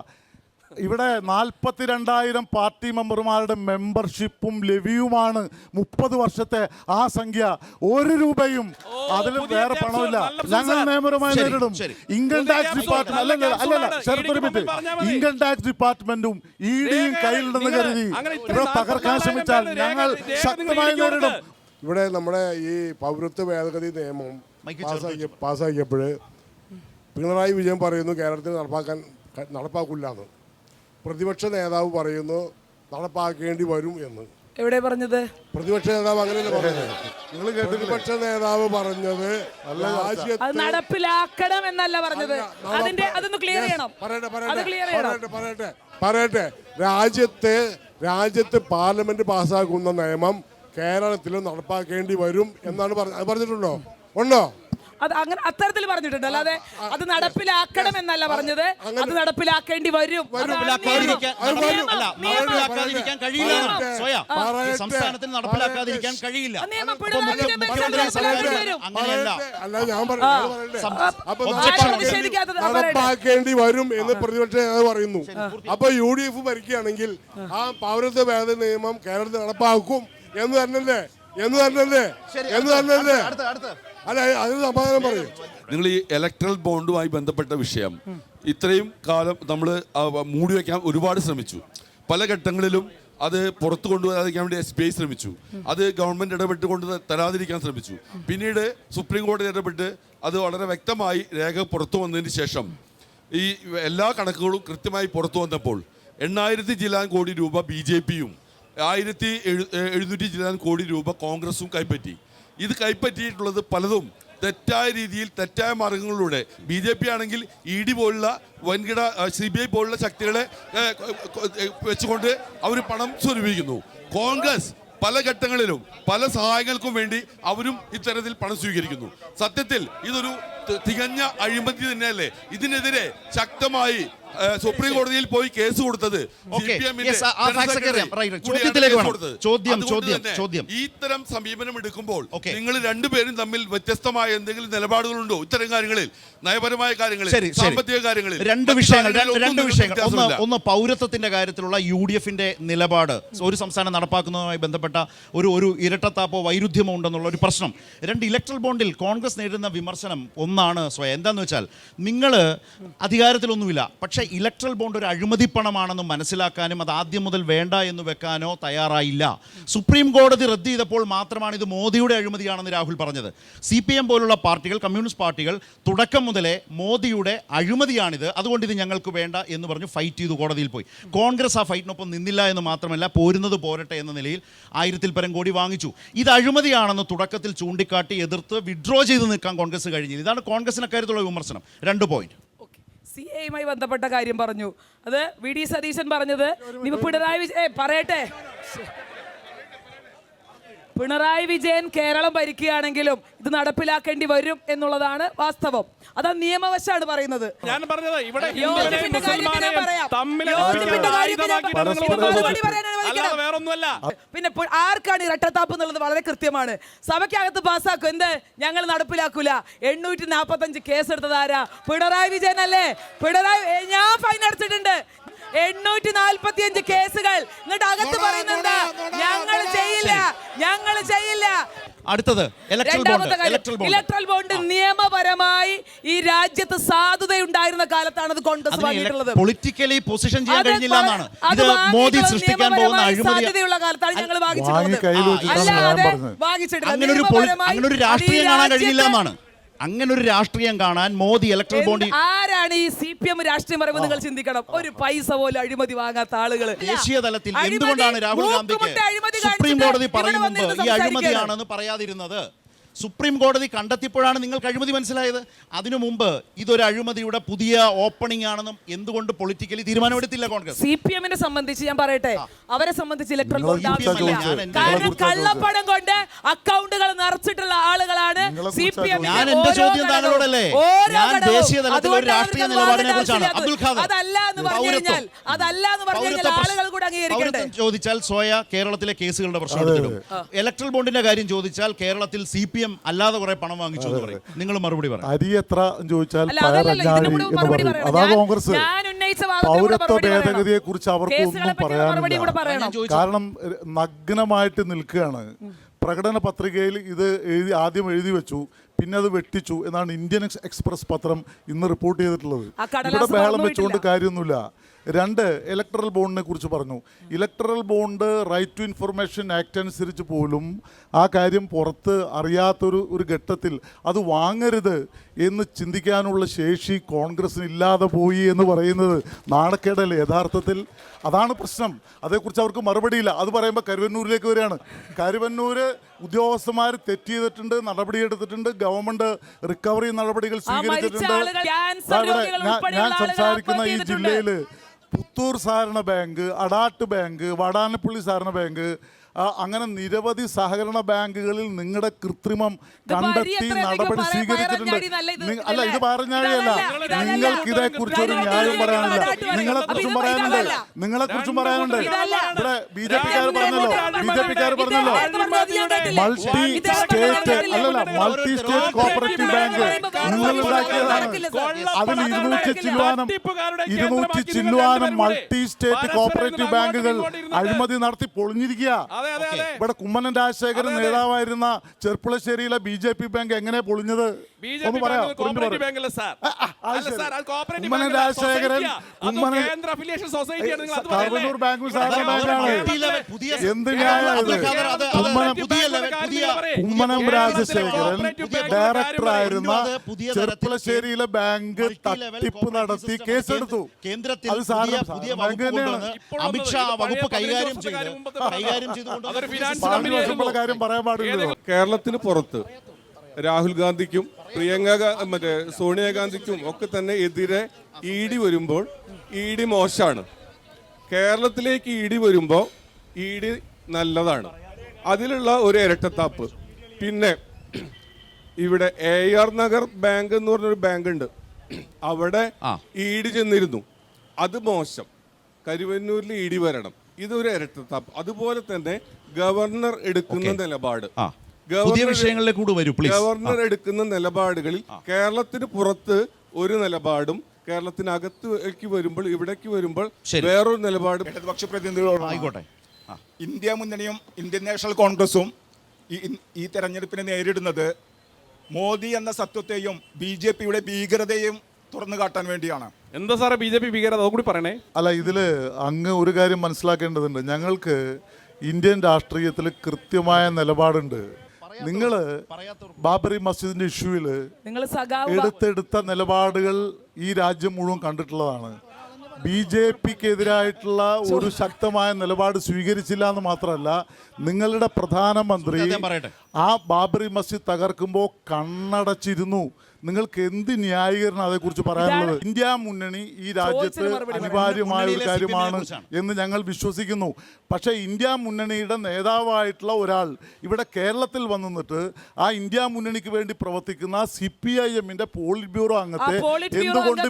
ഇവിടെ 42,000 പാർട്ടി മെമ്പർമാരുടെ മെമ്പർഷിപ്പും ലെവിയുമാണ് 30 വർഷത്തെ ആ സംഖ്യ. 1 രൂപയും അതിന് വേറെ പണമില്ല. ഞങ്ങൾ നിയമപരമായി നേരിടും. Income tax department income tax ഡിപ്പാർട്ട്മെന്റും EDയും കയ്യിലുണ്ടെന്ന് കരുതി ഇവിടെ തകർക്കാൻ ശ്രമിച്ചാൽ ഞങ്ങൾ ശക്തമായി നേരിടും. ഇവിടെ നമ്മുടെ ഈ പൗരത്വ ഭേദഗതി നിയമം പാസ്സാക്കിയപ്പോൾ പിണറായി വിജയൻ പറയുന്നു കേരളത്തിൽ നടപ്പാക്കില്ല എന്ന്. പ്രതിപക്ഷ നേതാവ് പറയുന്നു നടപ്പാക്കേണ്ടി വരും എന്ന്. എവിടെ പറഞ്ഞത്? പ്രതിപക്ഷ നേതാവ് അങ്ങനെയല്ലേ പറഞ്ഞത്? നിങ്ങൾ പ്രതിപക്ഷ നേതാവ് പറഞ്ഞത് നടപ്പിലാക്കണം എന്നല്ല പറഞ്ഞത്. പറയട്ടെ. രാജ്യത്ത് പാർലമെന്റ് പാസ്സാക്കുന്ന നിയമം കേരളത്തിലും നടപ്പാക്കേണ്ടി വരും എന്നാണ് പറഞ്ഞത്. പറഞ്ഞിട്ടുണ്ടോ? ഉണ്ടോ? അത് അങ്ങനെ അത്തരത്തിൽ പറഞ്ഞിട്ടുണ്ട്. അല്ലാതെ അത് നടപ്പിലാക്കണം എന്നല്ല പറഞ്ഞത്, അത് നടപ്പിലാക്കേണ്ടി വരും. നടപ്പിലാക്കാതിരിക്കാൻ കഴിയില്ല. സംസ്ഥാനത്തിന് നടപ്പിലാക്കാതിരിക്കാൻ കഴിയില്ല. അങ്ങനെയല്ല, നടപ്പാക്കേണ്ടി വരും എന്ന് പ്രതിപക്ഷം പറയുന്നു. അപ്പൊ UDF ഭരിക്കുകയാണെങ്കിൽ ആ പൗരത്വ ഭേദഗതി നിയമം കേരളത്തിൽ നടപ്പാക്കും എന്ന് തന്നെയല്ലേ? അല്ല, അതിന് സമാധാനം പറയും. നിങ്ങൾ ഈ ഇലക്ട്രൽ ബോണ്ടുമായി ബന്ധപ്പെട്ട വിഷയം ഇത്രയും കാലം നമ്മൾ മൂടി വയ്ക്കാൻ ഒരുപാട് ശ്രമിച്ചു. പല ഘട്ടങ്ങളിലും അത് പുറത്തു കൊണ്ടുവരാതിരിക്കാൻ വേണ്ടി SBI ശ്രമിച്ചു. അത് ഗവൺമെന്റ് ഇടപെട്ടുകൊണ്ട് തരാതിരിക്കാൻ ശ്രമിച്ചു. പിന്നീട് സുപ്രീം കോടതി ഇടപെട്ട് അത് വളരെ വ്യക്തമായി രേഖ പുറത്തു വന്നതിന് ശേഷം ഈ എല്ലാ കണക്കുകളും കൃത്യമായി പുറത്തു വന്നപ്പോൾ 8,000 ചില്ലാൻ കോടി രൂപ BJPയും 1,700 ചില്ലാൻ കോടി രൂപ കോൺഗ്രസും കൈപ്പറ്റി. ഇത് കൈപ്പറ്റിയിട്ടുള്ളത് പലതും തെറ്റായ രീതിയിൽ തെറ്റായ മാർഗങ്ങളിലൂടെ. BJP ആണെങ്കിൽ ED പോലുള്ള വൻകിട CBI പോലുള്ള ശക്തികളെ വെച്ചുകൊണ്ട് അവർ പണം സ്വരൂപിക്കുന്നു. കോൺഗ്രസ് പല ഘട്ടങ്ങളിലും പല സഹായങ്ങൾക്കും വേണ്ടി അവരും ഇത്തരത്തിൽ പണം സ്വീകരിക്കുന്നു. സത്യത്തിൽ ഇതൊരു തികഞ്ഞ അഴിമതി തന്നെയല്ലേ? ഇതിനെതിരെ ശക്തമായി സുപ്രീം കോടതിയിൽ പോയി കേസ് കൊടുത്തത് ഇത്തരം സമീപനം എടുക്കുമ്പോൾ നിങ്ങൾ രണ്ടുപേരും തമ്മിൽ വ്യത്യസ്തമായ എന്തെങ്കിലും നിലപാടുകളുണ്ടോ ഇത്തരം കാര്യങ്ങളിൽ, നയപരമായ കാര്യങ്ങളിൽ, സാമ്പത്തിക കാര്യങ്ങളിൽ? രണ്ട് വിഷയങ്ങൾ. ഒന്ന് പൗരത്വത്തിന്റെ കാര്യത്തിലുള്ള UDFന്റെ നിലപാട്, ഒരു സംസ്ഥാനം നടപ്പാക്കുന്നതുമായി ബന്ധപ്പെട്ട ഒരു ഇരട്ടത്താപ്പോ വൈരുദ്ധ്യമോ ഉണ്ടെന്നുള്ള ഒരു പ്രശ്നം. രണ്ട്, ഇലക്ട്രൽ ബോണ്ടിൽ കോൺഗ്രസ് നേരിടുന്ന വിമർശനം ഒന്നാണ് സ്വയം. എന്താന്ന് വെച്ചാൽ നിങ്ങൾ അധികാരത്തിലൊന്നുമില്ല, പക്ഷേ ഇലക്ട്രൽ ബോണ്ട് ഒരു അഴിമതിപ്പണമാണെന്ന് മനസ്സിലാക്കാനും അത് ആദ്യം മുതൽ വേണ്ട എന്ന് വെക്കാനോ തയ്യാറായില്ല. സുപ്രീം കോടതി റദ്ദ് ചെയ്തപ്പോൾ മാത്രമാണ് ഇത് മോദിയുടെ അഴിമതിയാണെന്ന് രാഹുൽ പറഞ്ഞത്. CPM പോലുള്ള പാർട്ടികൾ, കമ്മ്യൂണിസ്റ്റ് പാർട്ടികൾ തുടക്കം മുതലേ മോദിയുടെ അഴിമതിയാണിത്, അതുകൊണ്ട് ഇത് ഞങ്ങൾക്ക് വേണ്ട എന്ന് പറഞ്ഞു ഫൈറ്റ് ചെയ്തു, കോടതിയിൽ പോയി. കോൺഗ്രസ് ആ ഫൈറ്റിനൊപ്പം നിന്നില്ല എന്ന് മാത്രമല്ല, പോരുന്നത് പോരട്ടെ എന്ന നിലയിൽ 1000-ൽ പരം കോടി വാങ്ങിച്ചു. ഇത് അഴിമതിയാണെന്ന് തുടക്കത്തിൽ ചൂണ്ടിക്കാട്ടി എതിർത്ത് വിഡ്രോ ചെയ്ത് നിൽക്കാൻ കോൺഗ്രസ് കഴിഞ്ഞില്ല. ഇതാണ് കോൺഗ്രസിന് കാര്യത്തിലുള്ള വിമർശനം. 2 പോയിന്റ്. CAയുമായി ബന്ധപ്പെട്ട കാര്യം പറഞ്ഞു. അത് VD സതീശൻ പറഞ്ഞത് പിണറായി വിജയൻ പറയട്ടെ. പിണറായി വിജയൻ കേരളം ഭരിക്കുകയാണെങ്കിലും ഇത് നടപ്പിലാക്കേണ്ടി വരും എന്നുള്ളതാണ് വാസ്തവം. അത് നിയമവശാണ് പറയുന്നത്. ഞാൻ പറഞ്ഞത് ഇവിടെ വേറൊന്നുമല്ല. പിന്നെ ആർക്കാണ് ഇരട്ടത്താപ്പ് എന്നുള്ളത് വളരെ കൃത്യമാണ്. സഭയ്ക്കകത്ത് പാസ്സാക്കും, എന്ത് ഞങ്ങൾ നടപ്പിലാക്കൂല. 845 കേസെടുത്തത് ആരാ? പിണറായി വിജയൻ അല്ലേ? ഞാൻ ഫൈൻ അടച്ചിട്ടുണ്ട്. 845 കേസുകൾ എന്നിട്ട് അകത്ത് പറയുന്നുണ്ട് ഞങ്ങൾ ചെയ്യില്ല. അടുത്തത് ഇലക്ട്രൽ ബോണ്ട് നിയമപരമായി ഈ രാജ്യത്ത് സാധുതയുണ്ടായിരുന്ന കാലത്താണ് അത് കോൺഗ്രസ് വാങ്ങിയിട്ടുള്ളത്. പൊളിറ്റിക്കലി പൊസിഷൻ ചെയ്യാൻ കഴിഞ്ഞില്ല എന്നാണ്. ഇത് മോദി സൃഷ്ടിക്കാൻ പോകുന്ന അഴിമതി സാധ്യതയുള്ള കാലത്താണ് ഞങ്ങൾ വാങ്ങിച്ചിട്ടുള്ളത്. അല്ലാതെ വാങ്ങിച്ചിട്ടില്ല. അങ്ങനെ ഒരു രാഷ്ട്രീയം കാണാൻ കഴിഞ്ഞില്ല എന്നാണ്. അങ്ങനെ ഒരു രാഷ്ട്രീയം കാണാൻ മോദി ഇലക്ട്രൽ ബോണ്ടിൽ ആരാണ് ഈ CPM രാഷ്ട്രീയം പറയുമ്പോൾ നിങ്ങൾ ചിന്തിക്കണം. ഒരു പൈസ പോലും അഴിമതി വാങ്ങാത്ത ആളുകൾ ദേശീയ തലത്തിൽ എന്തുകൊണ്ടാണ് രാഹുൽ ഗാന്ധിക്ക് സുപ്രീം കോടതി പറയും മുമ്പ് ഈ അഴിമതിയാണെന്ന് പറയാതിരുന്നത്? സുപ്രീം കോടതി കണ്ടെത്തിയപ്പോഴാണ് നിങ്ങൾക്ക് അഴിമതി മനസ്സിലായത്. അതിനു മുമ്പ് ഇതൊരു അഴിമതിയുടെ പുതിയ ഓപ്പണിംഗ് ആണെന്നും എന്തുകൊണ്ട് പൊളിറ്റിക്കലി തീരുമാനമെടുത്തില്ല കോൺഗ്രസ്? CPMനെ സംബന്ധിച്ച് ഞാൻ പറയട്ടെ, അവരെ സംബന്ധിച്ച് ഇലക്ട്രൽ ബോണ്ട് ആവശ്യമില്ല. കാരണം കള്ളപ്പണം കൊണ്ട് അക്കൗണ്ടുകൾ നിറച്ചിട്ടുള്ള ആളുകളാണ് CPM. ഞാൻ എന്റെ ചോദ്യം താങ്കളോടല്ലേ? ഞാൻ ദേശീയ തലത്തിൽ ഒരു രാഷ്ട്രീയ നിലപാടിനെ കുറിച്ചാണ്. അബ്ദുൽ ഖാദർ, അതല്ല എന്ന് പറഞ്ഞു കഴിഞ്ഞാൽ ആളുകൾ കൂടെ അംഗീകരിക്കട്ടെ. ചോദിച്ചാൽ സോയ കേരളത്തിലെ കേസുകളുടെ പ്രശ്നം എടുത്തിടും. ഇലക്ട്രൽ ബോണ്ടിന്റെ കാര്യം ചോദിച്ചാൽ കേരളത്തിൽ CPM അല്ലാതെ കുറെ പണം വാങ്ങിച്ചു എന്ന് പറയും. നിങ്ങൾ മറുപടി പറയും. അരി എത്ര ചോദിച്ചാൽ അതാ കോൺഗ്രസ്. പൗരത്വ ഭേദഗതിയെ കുറിച്ച് അവർക്ക് ഒന്നും പറയാനില്ല. കാരണം നഗ്നമായിട്ട് നിൽക്കുകയാണ്. പ്രകടന പത്രികയിൽ ഇത് ആദ്യം എഴുതി വെച്ചു, പിന്നെ അത് വെട്ടിച്ചു എന്നാണ് ഇന്ത്യൻ എക്സ്പ്രസ് പത്രം ഇന്ന് റിപ്പോർട്ട് ചെയ്തിട്ടുള്ളത്. ഇവിടെ ബഹളം വെച്ചുകൊണ്ട് കാര്യമൊന്നുമില്ല. 2, ഇലക്ട്രൽ ബോണ്ടിനെ കുറിച്ച് പറഞ്ഞു. Electoral bond right to information act അനുസരിച്ച് പോലും ആ കാര്യം പുറത്ത് അറിയാത്തൊരു ഘട്ടത്തിൽ അത് വാങ്ങരുത് എന്ന് ചിന്തിക്കാനുള്ള ശേഷി കോൺഗ്രസിന് ഇല്ലാതെ പോയി എന്ന് പറയുന്നത് നാണക്കേടല്ലേ യഥാർത്ഥത്തിൽ? അതാണ് പ്രശ്നം. അതേക്കുറിച്ച് അവർക്ക് മറുപടിയില്ല. അത് പറയുമ്പോൾ കരുവന്നൂരിലേക്ക് വരികയാണ്. കരുവന്നൂർ ഉദ്യോഗസ്ഥന്മാർ തെറ്റ് ചെയ്തിട്ടുണ്ട്, നടപടിയെടുത്തിട്ടുണ്ട്, ഗവൺമെന്റ് റിക്കവറി നടപടികൾ സ്വീകരിച്ചിട്ടുണ്ട്. ഞാൻ സംസാരിക്കുന്ന ഈ ജില്ലയിൽ പുത്തൂർ സഹകരണ ബാങ്ക്, അടാട്ട് ബാങ്ക്, വാടാനപ്പള്ളി സഹകരണ ബാങ്ക്, അങ്ങനെ നിരവധി സഹകരണ ബാങ്കുകളിൽ നിങ്ങളുടെ കൃത്രിമം കണ്ടെത്തി നടപടി സ്വീകരിച്ചിട്ടുണ്ട്. അല്ല, ഇത് പറഞ്ഞാഴിയല്ല, നിങ്ങൾക്ക് ഇതേക്കുറിച്ച് ഒരു ന്യായം പറയാനില്ല. നിങ്ങളെക്കുറിച്ചും പറയാനുണ്ട്, നിങ്ങളെക്കുറിച്ചും പറയാനുണ്ട്. ഇവിടെ ബി.ജെ.പിക്കാർ പറഞ്ഞല്ലോ മൾട്ടി സ്റ്റേറ്റ് അല്ലല്ല മൾട്ടി സ്റ്റേറ്റ് കോപ്പറേറ്റീവ് ബാങ്ക് നിങ്ങൾ ഉണ്ടാക്കിയതാണ്. അതിൽ 200 ചില്ലുവാനം മൾട്ടി സ്റ്റേറ്റ് കോപ്പറേറ്റീവ് ബാങ്കുകൾ അഴിമതി നടത്തി പൊളിഞ്ഞിരിക്കുക. ഇവിടെ കുമ്മനം രാജശേഖരൻ നേതാവായിരുന്ന ചെർപ്പുളശ്ശേരിയിലെ ബി.ജെ.പി. ബാങ്ക് എങ്ങനെ പൊളിഞ്ഞത് ഒന്ന് പറയാം. കുമ്മനം രാജശേഖരൻ കർവന്നൂർ ബാങ്കും സാധാരണ ബാങ്കാണ്. എന്ത് ന്യായമായത്? കുമ്മനം രാജശേഖരൻ ഡയറക്ടറായിരുന്ന ചെർപ്പുളശ്ശേരിയിലെ ബാങ്ക് തട്ടിപ്പ് നടത്തി കേസെടുത്തു. കേന്ദ്രത്തിൽ അത് സാധാരണ പുതിയ ബാങ്ക് തന്നെയാണ്. അമിത്ഷാ വകുപ്പ് കൈകാര്യം ചെയ്തുകൊണ്ട് കാര്യം പറയാൻ പാടില്ലല്ലോ. കേരളത്തിന് പുറത്ത് രാഹുൽ ഗാന്ധിക്കും മറ്റേ സോണിയാഗാന്ധിക്കും ഒക്കെ തന്നെ എതിരെ ഇ.ഡി. വരുമ്പോൾ ഇ.ഡി. മോശമാണ്. കേരളത്തിലേക്ക് ഇ.ഡി. വരുമ്പോൾ ഇ.ഡി. നല്ലതാണ്. അതിലുള്ള ഒരു ഇരട്ടത്താപ്പ്. പിന്നെ ഇവിടെ AR നഗർ ബാങ്ക് എന്ന് പറഞ്ഞൊരു ബാങ്ക് ഉണ്ട്, അവിടെ ഇ.ഡി. ചെന്നിരുന്നു, അത് മോശം. കരുവന്നൂരിൽ ഇ.ഡി. വരണം, ഇതൊരു ഇരട്ടത്താപ്പ്. അതുപോലെ തന്നെ ഗവർണർ എടുക്കുന്ന നിലപാട്, ഗവർണർ എടുക്കുന്ന നിലപാടുകളിൽ കേരളത്തിന് പുറത്ത് ഒരു നിലപാടും കേരളത്തിനകത്തേക്ക് വരുമ്പോൾ ഇവിടേക്ക് വരുമ്പോൾ വേറൊരു നിലപാടും. ഇടതുപക്ഷ പ്രതിനിധികളോട് ഇന്ത്യ മുന്നണിയും ഇന്ത്യൻ നാഷണൽ കോൺഗ്രസും ഈ തെരഞ്ഞെടുപ്പിനെ നേരിടുന്നത് മോദി എന്ന സത്വത്തെയും ബി.ജെ.പിയുടെ ഭീകരതയും തുറന്നു കാട്ടാൻ വേണ്ടിയാണ്. എന്താ സാറേ ബി.ജെ.പി. ഭീകരത അതുകൂടി പറയണേ. അല്ല, ഇതില് അങ്ങ് ഒരു കാര്യം മനസ്സിലാക്കേണ്ടതുണ്ട്. ഞങ്ങൾക്ക് ഇന്ത്യൻ രാഷ്ട്രീയത്തിൽ കൃത്യമായ നിലപാടുണ്ട്. നിങ്ങള് ബാബറി മസ്ജിദിന്റെ ഇഷ്യൂവില് എടുത്തെടുത്ത നിലപാടുകൾ ഈ രാജ്യം മുഴുവൻ കണ്ടിട്ടുള്ളതാണ്. ബി.ജെ.പിക്കെതിരായിട്ടുള്ള ഒരു ശക്തമായ നിലപാട് സ്വീകരിച്ചില്ല എന്ന് മാത്രമല്ല, നിങ്ങളുടെ പ്രധാനമന്ത്രി ആ ബാബറി മസ്ജിദ് തകർക്കുമ്പോൾ കണ്ണടച്ചിരുന്നു. നിങ്ങൾക്ക് എന്ത് ന്യായീകരണം അതേക്കുറിച്ച് പറയാനുള്ളത്? ഇന്ത്യ മുന്നണി ഈ രാജ്യത്ത് അനിവാര്യമായ ഒരു കാര്യമാണ് എന്ന് ഞങ്ങൾ വിശ്വസിക്കുന്നു. പക്ഷേ ഇന്ത്യ മുന്നണിയുടെ നേതാവായിട്ടുള്ള ഒരാൾ ഇവിടെ കേരളത്തിൽ വന്നിട്ട് ആ ഇന്ത്യ മുന്നണിക്ക് വേണ്ടി പ്രവർത്തിക്കുന്ന CPIM-ന്റെ പോളിറ്റ് ബ്യൂറോ അംഗത്തെ എന്തുകൊണ്ട്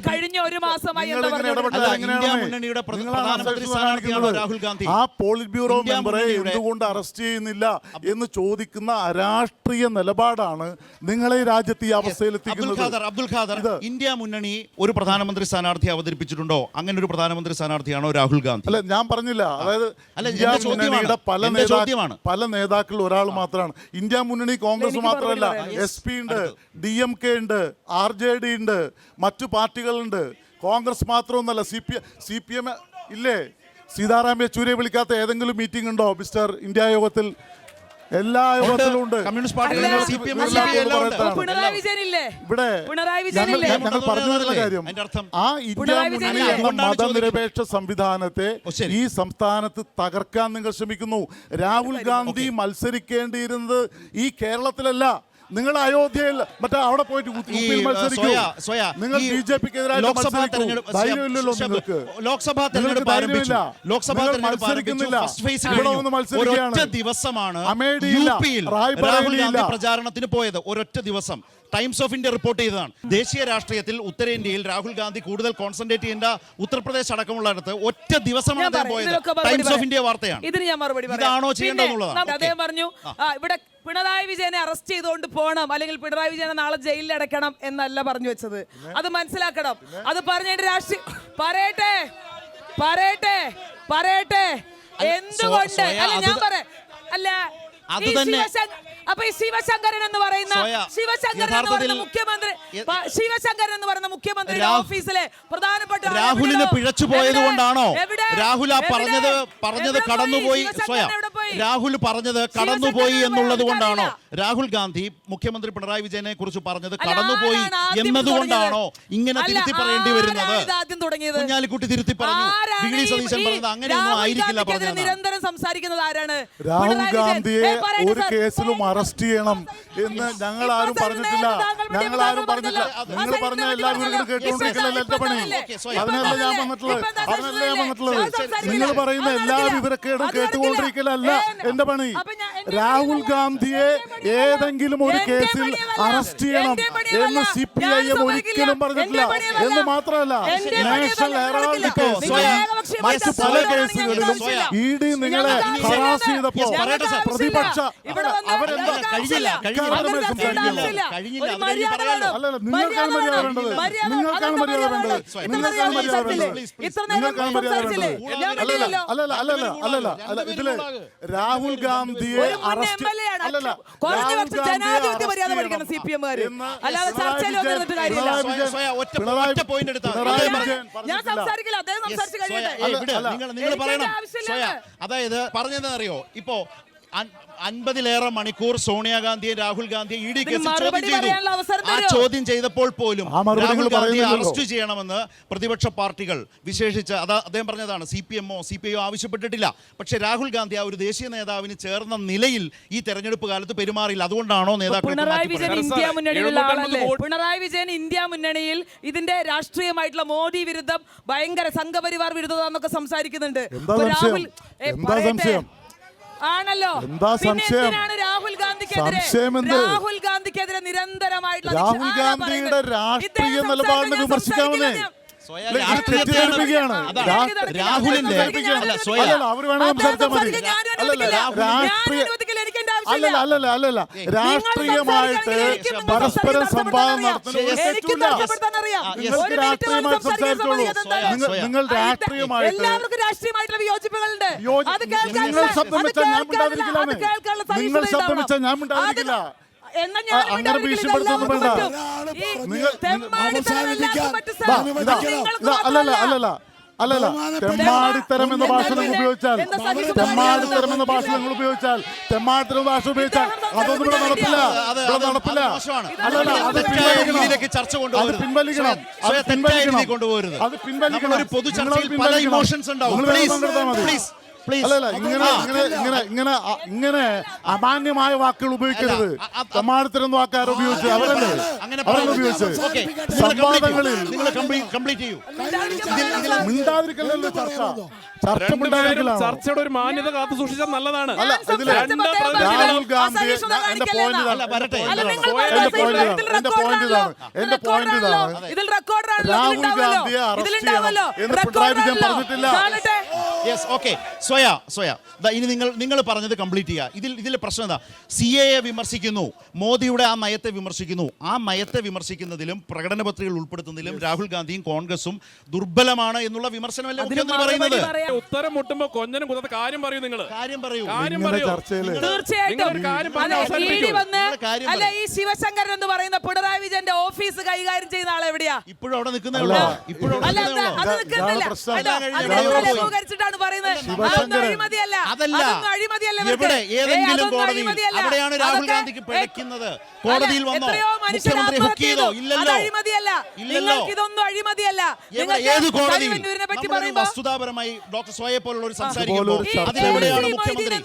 ആ പോളിറ്റ് ബ്യൂറോ മെമ്പറെ എന്തുകൊണ്ട് അറസ്റ്റ് ചെയ്യുന്നില്ല എന്ന് ചോദിക്കുന്ന അരാഷ്ട്രീയ നിലപാടാണ് നിങ്ങളെ രാജ്യത്ത് ഈ അവസ്ഥയിലെത്തിക്കുന്നത്. അബ്ദുൽ ഖാദർ, ഇന്ത്യ മുന്നണി ഒരു പ്രധാനമന്ത്രി സ്ഥാനാർത്ഥി അവതരിപ്പിച്ചിട്ടുണ്ടോ? അങ്ങനെ ഒരു പ്രധാനമന്ത്രി സ്ഥാനാർത്ഥിയാണോ രാഹുൽ ഗാന്ധി? അല്ല, ഞാൻ പറഞ്ഞില്ല. അതായത് ഇന്ത്യ മുന്നണിയുടെ പല നേതാക്കളിൽ ഒരാൾ മാത്രമാണ്. ഇന്ത്യ മുന്നണി കോൺഗ്രസ് മാത്രമല്ല, SP ഉണ്ട്, DMK ഉണ്ട്, RJD ഉണ്ട്, മറ്റു പാർട്ടികളുണ്ട്. കോൺഗ്രസ് മാത്രമൊന്നല്ല, CPM ഇല്ലേ? സീതാറാം യെച്ചൂരിയെ വിളിക്കാത്ത ഏതെങ്കിലും മീറ്റിംഗ് ഉണ്ടോ മിസ്റ്റർ ഇന്ത്യ യോഗത്തിൽ? എല്ലാ യോഗത്തിലും ഉണ്ട്. കമ്മ്യൂണിസ്റ്റ് പാർട്ടി ഇവിടെ ഞങ്ങൾ പറഞ്ഞു വരുന്ന കാര്യം, ആ ഇന്ത്യ മുന്നണി എന്ന മതനിരപേക്ഷ സംവിധാനത്തെ ഈ സംസ്ഥാനത്ത് തകർക്കാൻ നിങ്ങൾ ശ്രമിക്കുന്നു. രാഹുൽ ഗാന്ധി മത്സരിക്കേണ്ടിയിരുന്നത് ഈ കേരളത്തിലല്ല, നിങ്ങൾ അയോധ്യയിൽ മറ്റേ അവിടെ പോയിട്ട് മത്സരിക്കൂ. നിങ്ങൾ ബി.ജെ.പിക്കെതിരായി ധൈര്യമില്ലല്ലോ നിങ്ങൾക്ക്. ലോക്സഭാ തെരഞ്ഞെടുപ്പ് മത്സരിക്കുന്നില്ല, ഒരൊറ്റ ദിവസമാണ് രാഹുൽ ഗാന്ധി പ്രചാരണത്തിന് പോയത്. ഒരൊറ്റ ദിവസം ടൈംസ് ഓഫ് ഇന്ത്യ റിപ്പോർട്ട് ചെയ്തതാണ്. ദേശീയ രാഷ്ട്രീയത്തിൽ ഉത്തരേന്ത്യയിൽ രാഹുൽ ഗാന്ധി കൂടുതൽ കോൺസെൻട്രേറ്റ് ചെയ്യേണ്ട ഉത്തർപ്രദേശ് അടക്കമുള്ളിടത്ത് ഒറ്റ ദിവസമാണ് പോയത്. ടൈംസ് ഓഫ് ഇന്ത്യ വാർത്തയാണ്. ഇതിന് ഞാൻ മറുപടി ഇതാണോ ചെയ്യേണ്ടതെന്നുള്ളതാണ്. അദ്ദേഹം പറഞ്ഞു ഇവിടെ പിണറായി വിജയനെ അറസ്റ്റ് ചെയ്തുകൊണ്ട് പോകണം, അല്ലെങ്കിൽ പിണറായി വിജയനെ നാളെ ജയിലിൽ അടയ്ക്കണം എന്നല്ല പറഞ്ഞു വെച്ചത്. അത് മനസ്സിലാക്കണം. അത് പറഞ്ഞതിന്റെ രാഷ്ട്രീയം പറയട്ടെ എന്തുകൊണ്ട് അല്ല ഞാൻ പറയാം. അല്ല, അപ്പൊ ഈ ശിവശങ്കരൻ എന്ന് പറയുന്ന മുഖ്യമന്ത്രി ഓഫീസിലെ പ്രധാനപ്പെട്ട രാഹുലിന് പിഴച്ചു പോയത് കൊണ്ടാണോ? രാഹുൽ പറഞ്ഞത് കടന്നുപോയി. രാഹുൽ പറഞ്ഞത് കടന്നുപോയി എന്നുള്ളത് കൊണ്ടാണോ? രാഹുൽ ഗാന്ധി മുഖ്യമന്ത്രി പിണറായി വിജയനെ കുറിച്ച് പറഞ്ഞത് കടന്നുപോയി എന്നതുകൊണ്ടാണോ ഇങ്ങനെ തിരുത്തി പറയേണ്ടി വരുന്നത്? കുഞ്ഞാലിക്കുട്ടി തിരുത്തി പറഞ്ഞു, വി.ഡി. സതീശൻ പറഞ്ഞത് അങ്ങനെയൊന്നും ആയിരിക്കില്ല പറഞ്ഞത്. നിരന്തരം സംസാരിക്കുന്നത് ആരാണ്? രാഹുൽ ഗാന്ധിയെ ഒരു കേസിലും അറസ്റ്റ് ചെയ്യണം എന്ന് ഞങ്ങൾ ആരും പറഞ്ഞിട്ടില്ല. നിങ്ങൾ പറഞ്ഞ എല്ലാ വീടുകളും കേട്ടുകൊണ്ടിരിക്കലല്ല എന്റെ പണി. അതിനല്ല ഞാൻ വന്നിട്ടുള്ളത്. നിങ്ങൾ പറയുന്ന എല്ലാ വിവരക്കേടും കേട്ടുകൊണ്ടിരിക്കലല്ല. എന്റെ പണി. അപ്പൊ എന്റെ രാഹുൽ പണിയല്ല. ഗാന്ധിയെ എന്റെ ഏതെങ്കിലും ഒരു എന്റെ കേസിൽ പണിയല്ല. അറസ്റ്റ് ചെയ്യണം എന്റെ പണിയല്ല. എന്ന് CPIM ഞാൻ ഒരിക്കലും പറഞ്ഞിട്ടില്ല. എന്റെ പണിയല്ല. എന്ന് മാത്രമല്ല, എന്റെ നാഷണൽ പണിയല്ല. ഹെറാൾഡ് നിങ്ങൾ കേസ്, ഏകപക്ഷീയമായി മറ്റ് പല ചർച്ച കേസുകളിലും ചെയ്യാൻ ED നിങ്ങളെ ഞങ്ങൾക്ക് ഹറാസ് ആവശ്യമില്ല. ചെയ്തപ്പോ ഞങ്ങൾക്ക് പ്രതിപക്ഷ ആവശ്യമില്ല. ഇവിടെ വന്ന് അവരെന്താ ഞങ്ങൾക്ക് ആവശ്യമില്ല. ഇക്കാര്യമായി ഞങ്ങൾക്ക് സംസാരിക്കില്ല. കഴിഞ്ഞില്ല. ഒരു അത് മര്യാദ കഴിഞ്ഞ് വേണം. അല്ലല്ല, നിങ്ങൾക്കാണ് മര്യാദ വേണ്ടത്. നിങ്ങൾക്കാണ് മര്യാദ വേണ്ടത്. നിങ്ങൾക്കാണ് മര്യാദ വേണ്ടത്. ഇത്ര നേരം നിങ്ങൾക്കാണ് മര്യാദ സംസാരിച്ചില്ലേ? വേണ്ടത്. ഞാൻ അല്ലല്ല കണ്ടില്ലല്ലോ. അല്ലല്ല ഇതില് രാഹുൽ ഗാന്ധിയെ ഒരു മുൻ അറസ്റ്റ് MLA ആണ്. കുറഞ്ഞ പക്ഷം ജനാധിപത്യ മര്യാദ പഠിക്കണം CPM കാര്. അല്ലാതെ ചർച്ചയിൽ വന്നിട്ട് കാര്യമില്ല. ഒറ്റ പോയിന്റ് എടുത്താൽ ഞാൻ സംസാരിക്കില്ല, അദ്ദേഹം സംസാരിച്ച് കഴിയട്ടെ. നിങ്ങൾ പറയണം ആവശ്യമില്ല. സ്വയ. അതായത് പറഞ്ഞതെന്നറിയോ, ഇപ്പോ 50-ലേറെ മണിക്കൂർ സോണിയാഗാന്ധിയെ രാഹുൽ ഗാന്ധിയെ ED കേസിൽ ചോദ്യം മറുപടി ചെയ്തു. പറയാനുള്ള അവസരം ആ തരുമോ? ചോദ്യം ചെയ്തപ്പോൾ പോലും ആ മറുപടി രാഹുൽ നിങ്ങൾ ഗാന്ധിയെ പറയുന്നില്ലല്ലോ. അറസ്റ്റ് ചെയ്യണമെന്ന് പ്രതിപക്ഷ പാർട്ടികൾ വിശേഷിച്ച് അദ്ദേഹം പറഞ്ഞതാണ്. CPM-ഓ CPI-യോ ആവശ്യപ്പെട്ടിട്ടില്ല. പക്ഷേ രാഹുൽ ഗാന്ധി ആ ഒരു ദേശീയ നേതാവിന് ചേർന്ന നിലയിൽ ഈ തെരഞ്ഞെടുപ്പ് കാലത്ത് പെരുമാറില്ല. അതുകൊണ്ടാണോ നേതാക്കൾ പിണറായി വിജയൻ സാറേ, ഇന്ത്യ മുന്നണിയിലുള്ള 750 ആളല്ലേ? വോട്ട് പിണറായി വിജയൻ ഇന്ത്യ മുന്നണിയിൽ ഇതിന്റെ രാഷ്ട്രീയമായിട്ടുള്ള മോദി വിരുദ്ധം, ഭയങ്കര സംഘപരിവാർ വിരുദ്ധത എന്നൊക്കെ സംസാരിക്കുന്നുണ്ട്. എന്താ അപ്പൊ സംശയം? രാഹുൽ എന്താ സംശയം? ആണല്ലോ. എന്താ പിന്നെ സംശയം? എന്തിനാണ് രാഹുൽ ഗാന്ധിക്കെതിരെ സംശയമെന്ത്? രാഹുൽ ഗാന്ധിക്കെതിരെ നിരന്തരമായിട്ടുള്ള രാഹുൽ ഗാന്ധിയുടെ രാഷ്ട്രീയ നിലപാടിനെ വിമർശിക്കാമെന്നേ. തെറ്റിദ്ധരിപ്പിക്കുകയാണ്. രാഹുലിന്റെ അല്ല, സ്വയ. അല്ലല്ല, അവർ വേണം സംസാരിച്ചാൽ മതി. അല്ലല്ല രാഷ്ട്രീയമായിട്ട് പരസ്പരം സംവാദം നടത്തുന്ന നിങ്ങൾക്ക് രാഷ്ട്രീയമായിട്ട് സംസാരിച്ചോളൂ. നിങ്ങൾ രാഷ്ട്രീയമായിട്ട് എല്ലാവർക്കും രാഷ്ട്രീയമായിട്ടുള്ള വിയോജിപ്പുകളുണ്ട്. അത് നിങ്ങൾ ശബ്ദം വെച്ചാൽ ഞാൻ മിണ്ടാതിരിക്കില്ലാന്ന്. നിങ്ങൾ ശബ്ദം വെച്ചാൽ ഞാൻ മിണ്ടാതിരിക്കില്ല. എന്നാ ഞാൻ അങ്ങനെ ഭീഷണിപ്പെടുത്തൊന്നും വേണ്ട. അല്ലല്ല തെമ്മാടിത്തരം എന്ന ഭാഷ നിങ്ങൾ ഉപയോഗിച്ചാൽ തെമ്മാടിത്തരം എന്ന ഭാഷ നിങ്ങൾ ഉപയോഗിച്ചാൽ അതൊന്നും ഇവിടെ നടപ്പില്ല. അല്ലല്ല, അത് രീതിയിലേക്ക് ചർച്ച കൊണ്ടുപോകരുത്. പിൻവലിക്കണം. സ്വയം തെറ്റായ രീതിയിൽ കൊണ്ടുപോകരുത്. അത് പിൻവലിക്കണം. ഒരു പൊതു ചർച്ചയിൽ പല ഇമോഷൻസ് ഉണ്ടാവും. അല്ലല്ല, ഇങ്ങനെ അമാന്യമായ വാക്കുകൾ ഉപയോഗിക്കരുത്. തെമ്മാടിത്തരം വാക്കാർ ഉപയോഗിച്ച് അവരല്ലേ ഉപയോഗിച്ച് സംവാദങ്ങളിൽ കംപ്ലീറ്റ് ചെയ്യൂ. മിണ്ടാതിരിക്കലല്ലോ ചർച്ച മിണ്ടാതിരിക്കലാണ്. ചർച്ചയുടെ ഒരു മാന്യത കാത്തു സൂക്ഷിച്ചാൽ നല്ലതാണ്. അല്ല, ഇതില് രാഹുൽ ഗാന്ധി എന്റെ പോയിന്റ് ഇതാണ്. രാഹുൽ ഗാന്ധിയെ അറസ്റ്റ് ചെയ്യണം എന്ന് പിണറായി വിജയൻ പറഞ്ഞിട്ടില്ല. സ്വയ ഇനി നിങ്ങൾ പറഞ്ഞത് കംപ്ലീറ്റ് ചെയ്യുക. ഇതിലെ പ്രശ്നം എന്താ? CAA വിമർശിക്കുന്നു, മോദിയുടെ ആ നയത്തെ വിമർശിക്കുന്നു. ആ നയത്തെ വിമർശിക്കുന്നതിലും പ്രകടന പത്രികകൾ ഉൾപ്പെടുത്തുന്നതിലും രാഹുൽ ഗാന്ധിയും കോൺഗ്രസും ദുർബലമാണ് എന്നുള്ള വിമർശനമല്ലേ മുഖ്യമന്ത്രി പറയുന്നത്? ഉത്തരം മുട്ടുമ്പോ കൊഞ്ഞനും കുത്തത്തെ കാര്യം പറയൂ. നിങ്ങൾ കാര്യം പറയൂ. തീർച്ചയായിട്ടും അല്ല, ഈ ശിവശങ്കരൻ എന്ന് പറയുന്ന പിണറായി വിജയന്റെ ഓഫീസ് കൈകാര്യം ചെയ്യുന്ന ആൾ എവിടെയാ? ഇപ്പോഴും അവിടെ നിൽക്കുന്നേ. ലഘൂകരിച്ചിട്ടാണ് പറയുന്നത്. അതല്ല, എവിടെ ഏതെങ്കിലും കോടതിയിൽ അവിടെയാണ് രാഹുൽ ഗാന്ധിക്ക് പിഴയ്ക്കുന്നത്. കോടതിയിൽ വന്നോ? മുഖ്യമന്ത്രി ഹുക്ക് ചെയ്തോ? ഇല്ലല്ലോ. ഇതൊന്നും അഴിമതിയല്ല. ഏത് കോടതിയിൽ? വസ്തുതാപരമായി ഡോക്ടർ സ്വയെ പോലുള്ള ഒരു സംസാരിക്കുമ്പോൾ അതിലെവിടെയാണ് മുഖ്യമന്ത്രി?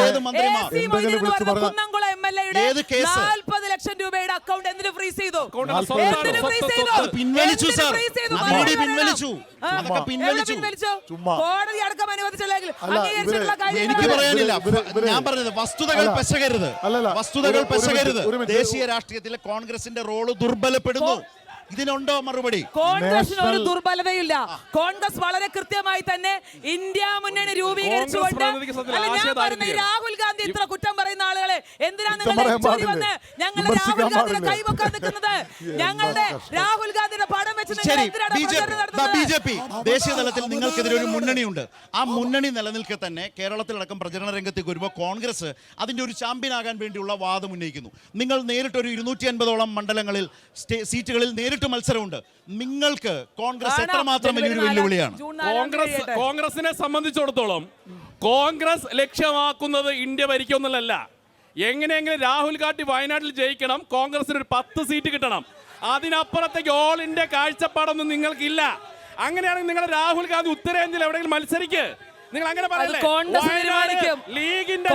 ഏത് മന്ത്രിമാർ? കുന്നംകുളം MLA ഏത് കേസ്? 40 ലക്ഷം രൂപയുടെ അക്കൗണ്ട് എന്തിനു ഫ്രീസ് ചെയ്തു? പിൻവലിച്ചു സാർ. അതുകൂടി പിൻവലിച്ചു. അതൊക്കെ പിൻവലിച്ചു. കോടതി അടക്കം അനുവദിച്ചില്ലെങ്കിൽ എനിക്ക് പറയാനില്ല. ഞാൻ പറഞ്ഞത് വസ്തുതകൾ പെശകരുത്. ദേശീയ രാഷ്ട്രീയത്തിലെ കോൺഗ്രസിന്റെ റോള് ദുർബലപ്പെടുന്നു. ഇതിനുണ്ടോ മറുപടി? കോൺഗ്രസിന് ഒരു ദുർബലതയില്ല. കോൺഗ്രസ് വളരെ കൃത്യമായി തന്നെ ഇന്ത്യ മുന്നണി രൂപീകരിച്ചുകൊണ്ട് രാഹുൽ ഗാന്ധി ഇത്ര കുറ്റം പറയുന്ന ആളുകളെ എന്തിനാണ് വന്ന് ഞങ്ങളുടെ രാഹുൽ ഗാന്ധിയുടെ കൈവക്കാൻ നിൽക്കുന്നത്? ഞങ്ങളുടെ രാഹുൽ ഗാന്ധിയുടെ പടം വെച്ച് BJP ദേശീയ തലത്തിൽ നിങ്ങൾക്കെതിരെ ഒരു മുന്നണിയുണ്ട്. ആ മുന്നണി നിലനിൽക്കെ തന്നെ കേരളത്തിലടക്കം പ്രചരണ രംഗത്തേക്ക് വരുമ്പോൾ കോൺഗ്രസ് അതിന്റെ ഒരു ചാമ്പ്യനാകാൻ വേണ്ടിയുള്ള വാദം ഉന്നയിക്കുന്നു. നിങ്ങൾ നേരിട്ടൊരു 250ഓളം മണ്ഡലങ്ങളിൽ സീറ്റുകളിൽ നേരിട്ട് മത്സരമുണ്ട്. നിങ്ങൾക്ക് കോൺഗ്രസ് എത്രമാത്രം വലിയൊരു വെല്ലുവിളിയാണ്? കോൺഗ്രസിനെ സംബന്ധിച്ചിടത്തോളം കോൺഗ്രസ് ലക്ഷ്യമാക്കുന്നത് ഇന്ത്യ ഭരിക്കുന്നില്ല. എങ്ങനെയെങ്കിലും രാഹുൽ ഗാന്ധി വയനാട്ടിൽ ജയിക്കണം, കോൺഗ്രസിന് ഒരു 10 സീറ്റ് കിട്ടണം. അതിനപ്പുറത്തേക്ക് ഓൾ ഇന്ത്യ കാഴ്ചപ്പാടൊന്നും നിങ്ങൾക്കില്ല. അങ്ങനെയാണെങ്കിൽ നിങ്ങൾ രാഹുൽ ഗാന്ധി ഉത്തരേന്ത്യയിൽ എവിടെയെങ്കിലും മത്സരിക്ക്. നിങ്ങൾ അങ്ങനെ പറയല്ലേ? ലീഗിന്റെ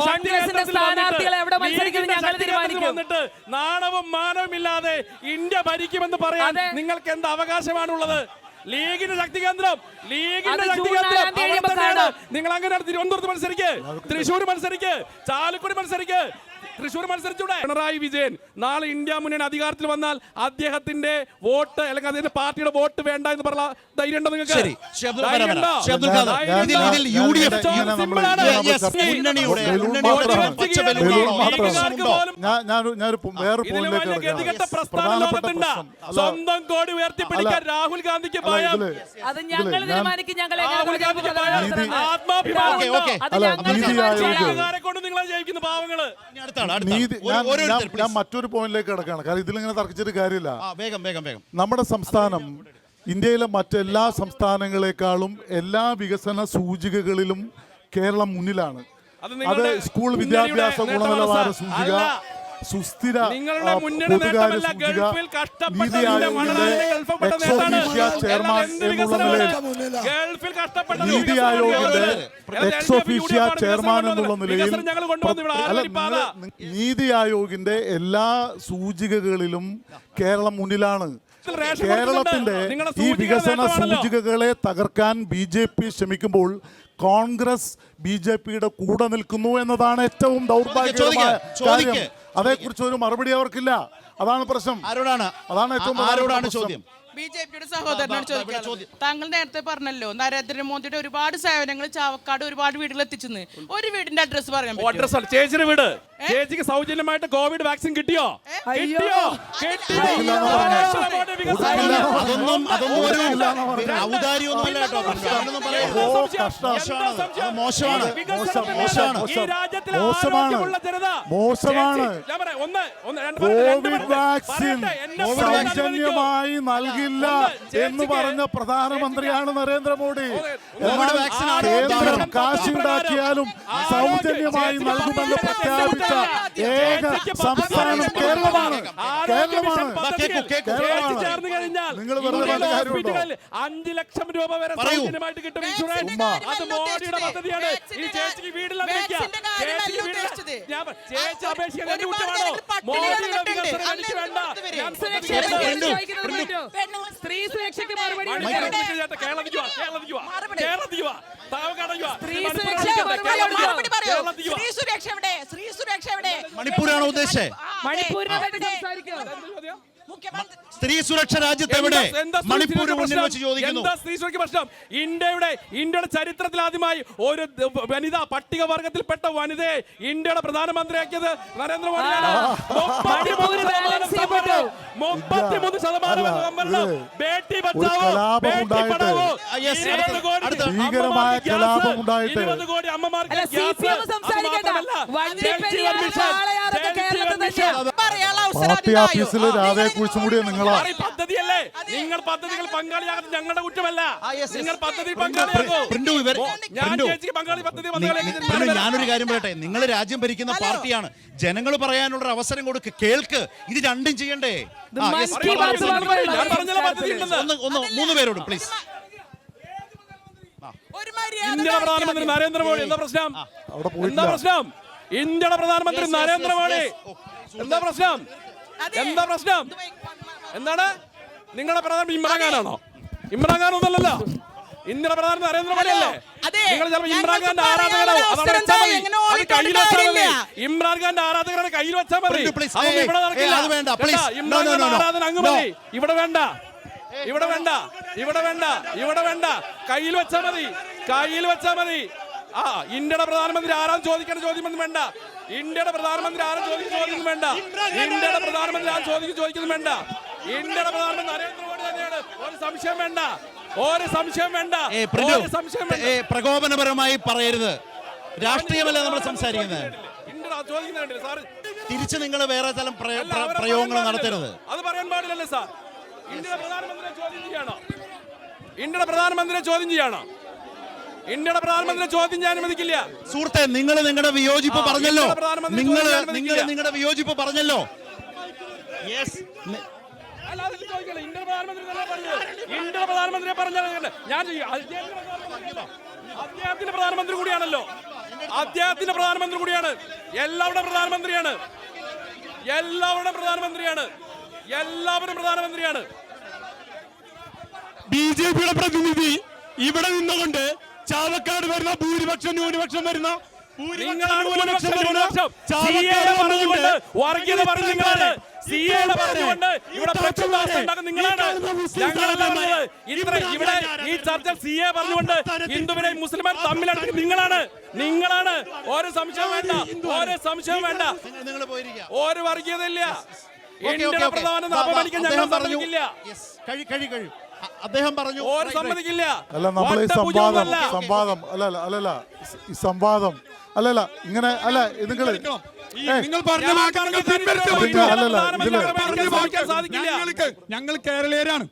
വന്നിട്ട് നാണവും മാനവും ഇല്ലാതെ ഇന്ത്യ ഭരിക്കുമെന്ന് പറയാൻ നിങ്ങൾക്ക് എന്ത് അവകാശമാണുള്ളത്? ലീഗിന്റെ ശക്തി കേന്ദ്രം, ലീഗിന്റെ അത് ശക്തി ജൂൺ കേന്ദ്രം 4 അവിടെ കഴിയുമ്പോൾ തന്നെയാണ്. കാണാം. നിങ്ങൾ അങ്ങനെ തിരുവനന്തപുരത്ത് മത്സരിക്ക്, തൃശ്ശൂർ മത്സരിക്ക്, ചാലക്കുടി മത്സരിക്ക്, തൃശ്ശൂർ മത്സരിച്ചൂടെ? പിണറായി വിജയൻ നാളെ ഇന്ത്യ മുന്നണി അധികാരത്തിൽ വന്നാൽ അദ്ദേഹത്തിന്റെ വോട്ട് അല്ലെങ്കിൽ അദ്ദേഹത്തിന്റെ പാർട്ടിയുടെ വോട്ട് വേണ്ട എന്ന് പറഞ്ഞ ധൈര്യം ഉണ്ടോ നിങ്ങൾക്ക്? ശരി, ശ്രീ അബ്ദുൽ ധൈര്യം ഖാദർ, ഉണ്ടോ? ശ്രീ അബ്ദുൽ ഖാദർ, ഇതിൽ UDF ഇങ്ങനെ നമ്മള് സിമ്പിളാണ്. Yes, മുന്നണിയുടെ പച്ച ബലൂണാണോ? അത് പ്രശ്നമുണ്ടോ? ഞാനൊരു വേറെ ഇതിലും പോയിന്റിലേക്ക് വലിയ ഗതികെട്ട കിടക്കുകയാണ്. പ്രസ്ഥാനം പ്രധാനപ്പെട്ട ലോകത്തുണ്ട്. പ്രശ്നം അല്ല, സ്വന്തം കോടി ഉയർത്തിപ്പിടിക്കാൻ രാഹുൽ ഗാന്ധിക്ക് അല്ല, ഭയം. അത് ഞങ്ങൾ തീരുമാനിക്കും. ഞങ്ങളെ രാഹുൽ ഗാന്ധിക്ക് ഭയം. നീതി- ആത്മാഭിമാനം ഓക്കേ, ഉണ്ടോ? ഓക്കേ. അത് അല്ല, ഞങ്ങൾ നീതി തീരുമാനിച്ചോളാം. ആയോഗ് ആരെ കൊണ്ട് നിങ്ങളെ ജയിക്കുന്ന പാവങ്ങള്? ഇനി അടുത്താണ്, നീതി അടുത്താണ്. ഞാൻ ഓരോരുത്തർ, ഞാൻ please. മറ്റൊരു പോയിന്റിലേക്ക് കിടക്കുകയാണ്. കാരണം ഇതിലിങ്ങനെ തർക്കിച്ചിട്ട് കാര്യമില്ല. വേഗം വേഗം വേഗം. നമ്മുടെ സംസ്ഥാനം ഇന്ത്യയിലെ മറ്റെല്ലാ സംസ്ഥാനങ്ങളെക്കാളും എല്ലാ വികസന സൂചികകളിലും കേരളം മുന്നിലാണ്. അത് അത് നിങ്ങളുടെ സ്കൂൾ മുന്നണിയുടെ വിദ്യാഭ്യാസ ഗുണനിലവാര നേട്ടമാണ്, സൂചിക, അല്ല. സുസ്ഥിര നിങ്ങളുടെ മുന്നണി പൊതുകാര്യ നേട്ടമല്ല, സൂചിക, ഗൾഫിൽ കഷ്ടപ്പെട്ട നീതി നിന്റെ ആയോഗിന്റെ മണലാളിന്റെ ഗൾഫിൽപ്പെട്ട എക്സ് നേട്ടാണ്. ഒഫീഷ്യ ചെയർമാൻ എന്ത് എന്നുള്ള വികസനമാണ്? നിലയിൽ ഗൾഫിൽ കഷ്ടപ്പെട്ട നീതി വികസനമാണ് ആയോഗിന്റെ ഗൾഫിൽ. എക്സ് ഒഫീഷ്യ ചെയർമാൻ എന്നുള്ള നിലയിൽ വികസനം ഞങ്ങൾ കൊണ്ടുവന്നു ഇവിടെ. അല്ല, ആലടി പാത. നീതി ആയോഗിന്റെ എല്ലാ സൂചികകളിലും കേരളം മുന്നിലാണ്. റേഷൻ കേരളത്തിന്റെ കൊടുക്കുന്നുണ്ട്. നിങ്ങളുടെ ഈ സൂചിക വികസന നേട്ടമാണല്ലോ. സൂചികകളെ തകർക്കാൻ BJP ശ്രമിക്കുമ്പോൾ കോൺഗ്രസ് BJPയുടെ കൂടെ നിൽക്കുന്നു എന്നതാണ് ഏറ്റവും ദൗർഭാഗ്യകരമായ കാര്യം. അതേക്കുറിച്ച് ഒരു മറുപടി അവർക്കില്ല. അതാണ് പ്രശ്നം. ആരോടാണ്? അതാണ് ഏറ്റവും ആരോടാണ് പ്രധാനപ്പെട്ട ചോദ്യം? ബിജെപിയുടെ സഹോദരനാണ് ചോദിക്കുന്നത്. താങ്കൾ നേരത്തെ പറഞ്ഞല്ലോ നരേന്ദ്രമോദിയുടെ ഒരുപാട് സേവനങ്ങൾ ചാവക്കാട് ഒരുപാട് വീടുകൾ എത്തിച്ചെന്ന്. ഒരു വീടിന്റെ അഡ്രസ് പറയാൻ പറ്റുമോ? അഡ്രസ് ആണ് ചേച്ചിയുടെ വീട്. ചേച്ചിക്ക് സൗജന്യമായിട്ട് കോവിഡ് വാക്സിൻ കിട്ടിയോ? കിട്ടിയോ? കിട്ടിയോ? അതൊന്നും ഒരു ഔദാര്യമൊന്നുമല്ല കേട്ടോ. അങ്ങനൊന്നും പറയരുത്. ഓ, കഷ്ടം. അത് മോശമാണ്. മോശമാണ്. കോവിഡ് വാക്സിൻ സൗജന്യമായി നൽകില്ല എന്ന് പറഞ്ഞ പ്രധാനമന്ത്രിയാണ് നരേന്ദ്രമോദി. കോവിഡ് വാക്സിൻ ആണ് കേന്ദ്രം കാശുണ്ടാക്കിയാലും സൗജന്യമായി നൽകുമെന്ന് പ്രഖ്യാപിച്ച ഏക സംസ്ഥാനം കേരളമാണ്. നിങ്ങൾ വെറുതെ പറഞ്ഞ കാര്യമുണ്ടോ? 5 ലക്ഷം രൂപ വരെ പറയൂ. സൗജന്യമായിട്ട് കിട്ടും ഇൻഷുറൻസ്. അത് മോദിയുടെ പദ്ധതിയാണ്. ഈ ചേച്ചിക്ക് വീടില്ലാതെ ചേച്ചി അപേക്ഷിക്കാൻ എന്റെ കുറ്റമാണോ? മോദിയുടെ വികസനം എനിക്ക് വേണ്ട. ഞാൻ സ്ത്രീ സുരക്ഷയ്ക്ക് മറുപടി മണിപ്പൂരാണോ ഉദ്ദേശിച്ചത്? മണിപ്പൂരിനെ പറ്റി സംസാരിക്കോ? സ്ത്രീ സുരക്ഷ രാജ്യത്ത് എവിടെ? മണിപ്പൂർ മുന്നിൽ വെച്ച് ചോദിക്കുന്നു. എന്താ സ്ത്രീ സുരക്ഷ പ്രശ്നം? ഇന്ത്യയുടെ ചരിത്രത്തിൽ ആദ്യമായി ഒരു വനിത പട്ടികവർഗത്തിൽപ്പെട്ട വനിതയെ ഇന്ത്യയുടെ പ്രധാനമന്ത്രിയാക്കിയത് നരേന്ദ്രമോദിയാണ്. 33% ബേട്ടി ബച്ചാവോ ബേട്ടി പഠാവോ. ഭീകരമായ കലാപം ഉണ്ടായിട്ട് 20 കോടി അമ്മമാർക്ക് അല്ല, CPM സംസാരിക്കണ്ട. വണ്ടിപ്പെരിയാർ വാളയാറൊക്കെ കേരളത്തിൽ തന്നെയാണ്. പാർട്ടി ഓഫീസിൽ രാധയെ കുറിച്ചും കൂടി നിങ്ങളാ പദ്ധതിയല്ലേ? നിങ്ങൾ പദ്ധതികൾ പങ്കാളിയാകാത്ത ഞങ്ങളുടെ കുറ്റമല്ല. നിങ്ങൾ പദ്ധതി പങ്കാളിയാകൂ. ഞാനൊരു കാര്യം പറയട്ടെ, നിങ്ങൾ രാജ്യം ഭരിക്കുന്ന പാർട്ടിയാണ്. ജനങ്ങൾ പറയാനുള്ള ഒരു അവസരം കൊടുക്ക്, കേൾക്ക്. ഇത് രണ്ടും ചെയ്യണ്ടേ? മൂന്ന് പേരോടും പ്ലീസ്. ഇന്ത്യയുടെ പ്രധാനമന്ത്രി നരേന്ദ്രമോദി എന്താ പ്രശ്നം? എന്താ പ്രശ്നം? ഇന്ത്യയുടെ പ്രധാനമന്ത്രി നരേന്ദ്രമോദി എന്താ പ്രശ്നം? എന്താ പ്രശ്നം? എന്താണ്? നിങ്ങളുടെ പ്രധാനമന്ത്രി ഇമ്രാൻഖാനാണോ? ഇമ്രാൻഖാൻ ഒന്നല്ലല്ലോ. ഇന്ത്യയുടെ പ്രധാനമന്ത്രി നരേന്ദ്രമോദി അല്ലേ? നിങ്ങൾ ചിലപ്പോൾ ഇമ്രാൻഖാന്റെ ആരാധകരാവും. ഇമ്രാൻഖാന്റെ ആരാധകരുടെ കയ്യിൽ വെച്ചാൽ മതി. അതൊന്നും ഇവിടെ നടക്കില്ല. ഇമ്രാൻഖാന്റെ ആരാധന അങ്ങ് മതി. ഇവിടെ വേണ്ട. ഇവിടെ വേണ്ട. ഇവിടെ വേണ്ട. ഇവിടെ വേണ്ട. കയ്യിൽ വെച്ചാൽ മതി. കയ്യിൽ വെച്ചാൽ മതി. ഇന്ത്യയുടെ പ്രധാനമന്ത്രി ആരാന്ന് ചോദിക്കേണ്ട ചോദ്യമൊന്നും വേണ്ട. ഇന്ത്യയുടെ പ്രധാനമന്ത്രി ആരും ചോദിക്കുന്നു വേണ്ട. ഇന്ത്യയുടെ പ്രധാനമന്ത്രി ആരും ചോദിക്കുന്നു വേണ്ട. ഇന്ത്യയുടെ പ്രധാനമന്ത്രി നരേന്ദ്രമോദി തന്നെയാണ്. ഒരു സംശയം വേണ്ട. ഒരു സംശയം വേണ്ട. ഒരു സംശയം വേണ്ട. പ്രകോപനപരമായി പറയരുത്. രാഷ്ട്രീയമല്ലേ നമ്മൾ സംസാരിക്കുന്നത്. തിരിച്ച് നിങ്ങൾ വേറെ തരം പ്രയോഗങ്ങൾ നടത്തരുത്. അത് പറയാൻ പാടില്ലല്ലേ സാർ? ഇന്ത്യയുടെ പ്രധാനമന്ത്രിയെ ചോദ്യം ചെയ്യണോ? ഇന്ത്യയുടെ പ്രധാനമന്ത്രിയെ ചോദ്യം ചെയ്യണോ? ഇന്ത്യയുടെ പ്രധാനമന്ത്രി ചോദ്യം ചെയ്യാൻ അനുവദിക്കില്ല. സുഹൃത്തെ, നിങ്ങൾ നിങ്ങളുടെ വിയോജിപ്പ് പറഞ്ഞല്ലോ. നിങ്ങൾ നിങ്ങളുടെ വിയോജിപ്പ് പറഞ്ഞല്ലോ. ഇന്ത്യയുടെ പ്രധാനമന്ത്രിയെ പറഞ്ഞാൽ ഞാൻ അദ്ദേഹത്തിന്റെ പ്രധാനമന്ത്രി കൂടിയാണല്ലോ. അദ്ദേഹത്തിന്റെ പ്രധാനമന്ത്രി കൂടിയാണ്. എല്ലാവരുടെ പ്രധാനമന്ത്രിയാണ്. എല്ലാവരുടെ പ്രധാനമന്ത്രിയാണ്. എല്ലാവരും പ്രധാനമന്ത്രിയാണ്. BJPയുടെ പ്രതിനിധി ഇവിടെ നിന്നുകൊണ്ട് ചാവക്കാട് വരുന്ന ഭൂരിപക്ഷം ന്യൂനപക്ഷം വരുന്ന ഈ ചർച്ച സിഎ പറഞ്ഞുകൊണ്ട് ഹിന്ദുവിനെ മുസ്ലിം തമ്മിലടക്കി നിങ്ങളാണ്. ഒരു സംശയം വേണ്ട, ഒരു സംശയം വേണ്ട, ഒരു വർഗീയതയില്ല. ഇന്ത്യയുടെ പ്രധാന അപമാനിക്കാൻ ഞങ്ങൾ സമ്മതിക്കില്ല. അദ്ദേഹം പറഞ്ഞു ഒരു സമ്മതിക്കില്ല. അല്ല നമ്മൾ ഈ സംവാദം അല്ലല്ല ഇങ്ങനെ അല്ല നിങ്ങൾ പറഞ്ഞ ഞങ്ങൾ കേരളീയരാണ്,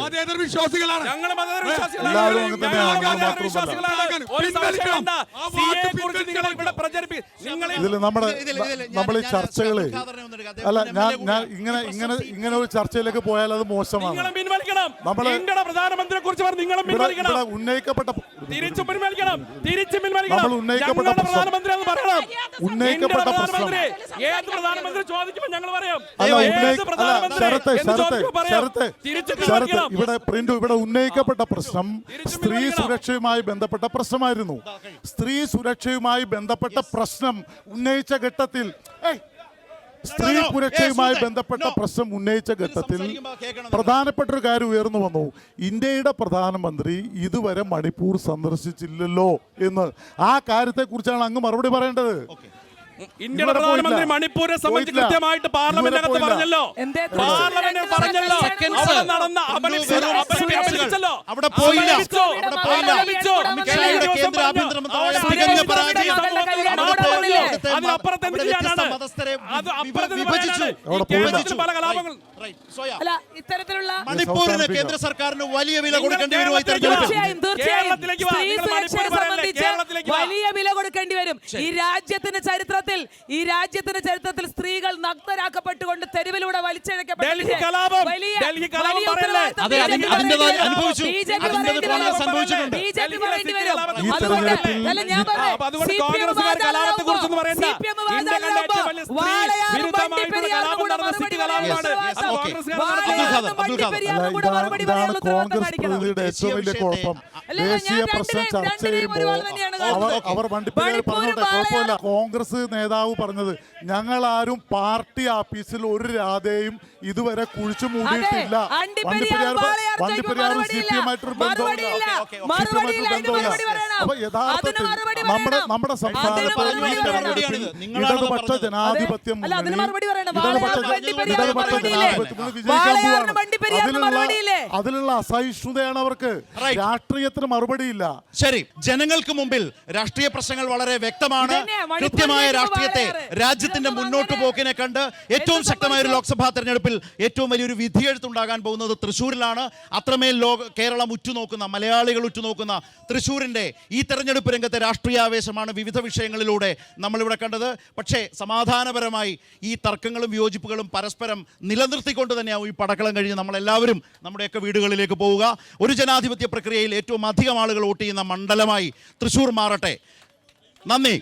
മതേതര വിശ്വാസികളാണ്. ഇതിൽ നമ്മൾ ഈ ചർച്ചകള് അല്ല ഞാൻ ഇങ്ങനെ ഒരു ചർച്ചയിലേക്ക് പോയാൽ അത് മോശമാണ്. നമ്മള് പ്രധാനമന്ത്രിയെ കുറിച്ച് ഉന്നയിക്കപ്പെട്ട നമ്മൾ ഉന്നയിക്കപ്പെട്ട പ്രശ്നം ഏത് പ്രധാനമന്ത്രി ചോദിക്കുമ്പോൾ ഞങ്ങൾ പറയാം. ഇവിടെ ഉന്നയിക്കപ്പെട്ട പ്രശ്നം സ്ത്രീ സുരക്ഷയുമായി ബന്ധപ്പെട്ട പ്രശ്നമായിരുന്നു. സ്ത്രീ സുരക്ഷയുമായി ബന്ധപ്പെട്ട പ്രശ്നം ഉന്നയിച്ച ഘട്ടത്തിൽ പ്രധാനപ്പെട്ട ഒരു കാര്യം ഉയർന്നു വന്നു. ഇന്ത്യയുടെ പ്രധാനമന്ത്രി ഇതുവരെ മണിപ്പൂർ സന്ദർശിച്ചില്ലല്ലോ എന്ന്. ആ കാര്യത്തെ കുറിച്ചാണ് അങ്ങ് മറുപടി പറയേണ്ടത്. ഇന്ത്യയുടെ പ്രധാനമന്ത്രി മണിപ്പൂരെ സംബന്ധിച്ച് കൃത്യമായിട്ട് പാർലമെന്റിനകത്ത് പറഞ്ഞല്ലോ. അവിടെ പോയില്ല. മണിപ്പൂരിന് കേന്ദ്ര സർക്കാരിന് വലിയ വില കൊടുക്കേണ്ടി വരും. വലിയ വില കൊടുക്കേണ്ടി വരും. ഈ രാജ്യത്തിന്റെ ചരിത്രത്തിൽ സ്ത്രീകൾ നഗ്നരാക്കപ്പെട്ടുകൊണ്ട് തെരുവിലൂടെ വലിച്ചിഴക്കപ്പെട്ടു. കോൺഗ്രസ് പ്രതിനിധിയുടെ ഏറ്റവും വലിയ കുഴപ്പം. ദേശീയ പ്രശ്നം ചർച്ച ചെയ്യുമ്പോൾ അവർ വണ്ടിപ്പേര് പറഞ്ഞോട്ടെ, കുഴപ്പമില്ല. കോൺഗ്രസ് നേതാവ് പറഞ്ഞത് ഞങ്ങളാരും പാർട്ടി ഓഫീസിൽ ഒരു രാധയും ഇതുവരെ കുഴിച്ചു മൂടിയിട്ടില്ല. വണ്ടിപ്പെരിയാറും CPM-ആയിട്ടൊരു ബന്ധമില്ല. അപ്പൊ യഥാർത്ഥത്തിൽ നമ്മുടെ സംസ്ഥാനത്ത് ഈ തെരഞ്ഞെടുപ്പിൽ ഇടതുപക്ഷ ജനാധിപത്യം അതിലുള്ള അസഹിഷ്ണുതയാണ് അവർക്ക്. രാഷ്ട്രീയത്തിന് മറുപടിയില്ല. ശരി, ജനങ്ങൾക്ക് മുമ്പിൽ രാഷ്ട്രീയ പ്രശ്നങ്ങൾ വളരെ വ്യക്തമാണ്. കൃത്യമായ രാഷ്ട്രീയത്തെ രാജ്യത്തിന്റെ മുന്നോട്ട് പോക്കിനെ കണ്ട് ഏറ്റവും ശക്തമായ ഒരു ലോക്സഭാ തെരഞ്ഞെടുപ്പിൽ ഏറ്റവും വലിയൊരു വിധിയെഴുത്തുണ്ടാകാൻ പോകുന്നത് തൃശ്ശൂരിലാണ്. അത്രമേൽ കേരളം ഉറ്റുനോക്കുന്ന, മലയാളികൾ ഉറ്റുനോക്കുന്ന തൃശ്ശൂരിന്റെ ഈ തെരഞ്ഞെടുപ്പ് രംഗത്തെ രാഷ്ട്രീയാവേശമാണ് വിവിധ വിഷയങ്ങളിലൂടെ നമ്മളിവിടെ കണ്ടത്. പക്ഷേ സമാധാനപരമായി ഈ തർക്കങ്ങളും വിയോജിപ്പുകളും പരസ്പരം നിലനിർത്തിക്കൊണ്ട് തന്നെയാവും ഈ പടക്കളം കഴിഞ്ഞ് നമ്മളെല്ലാവരും നമ്മുടെയൊക്കെ വീടുകളിലേക്ക് പോവുക. ഒരു ജനാധിപത്യ പ്രക്രിയയിൽ ഏറ്റവും അധികം ആളുകൾ വോട്ട് ചെയ്യുന്ന മണ്ഡലമായി തൃശ്ശൂർ മാറട്ടെ. നന്ദി.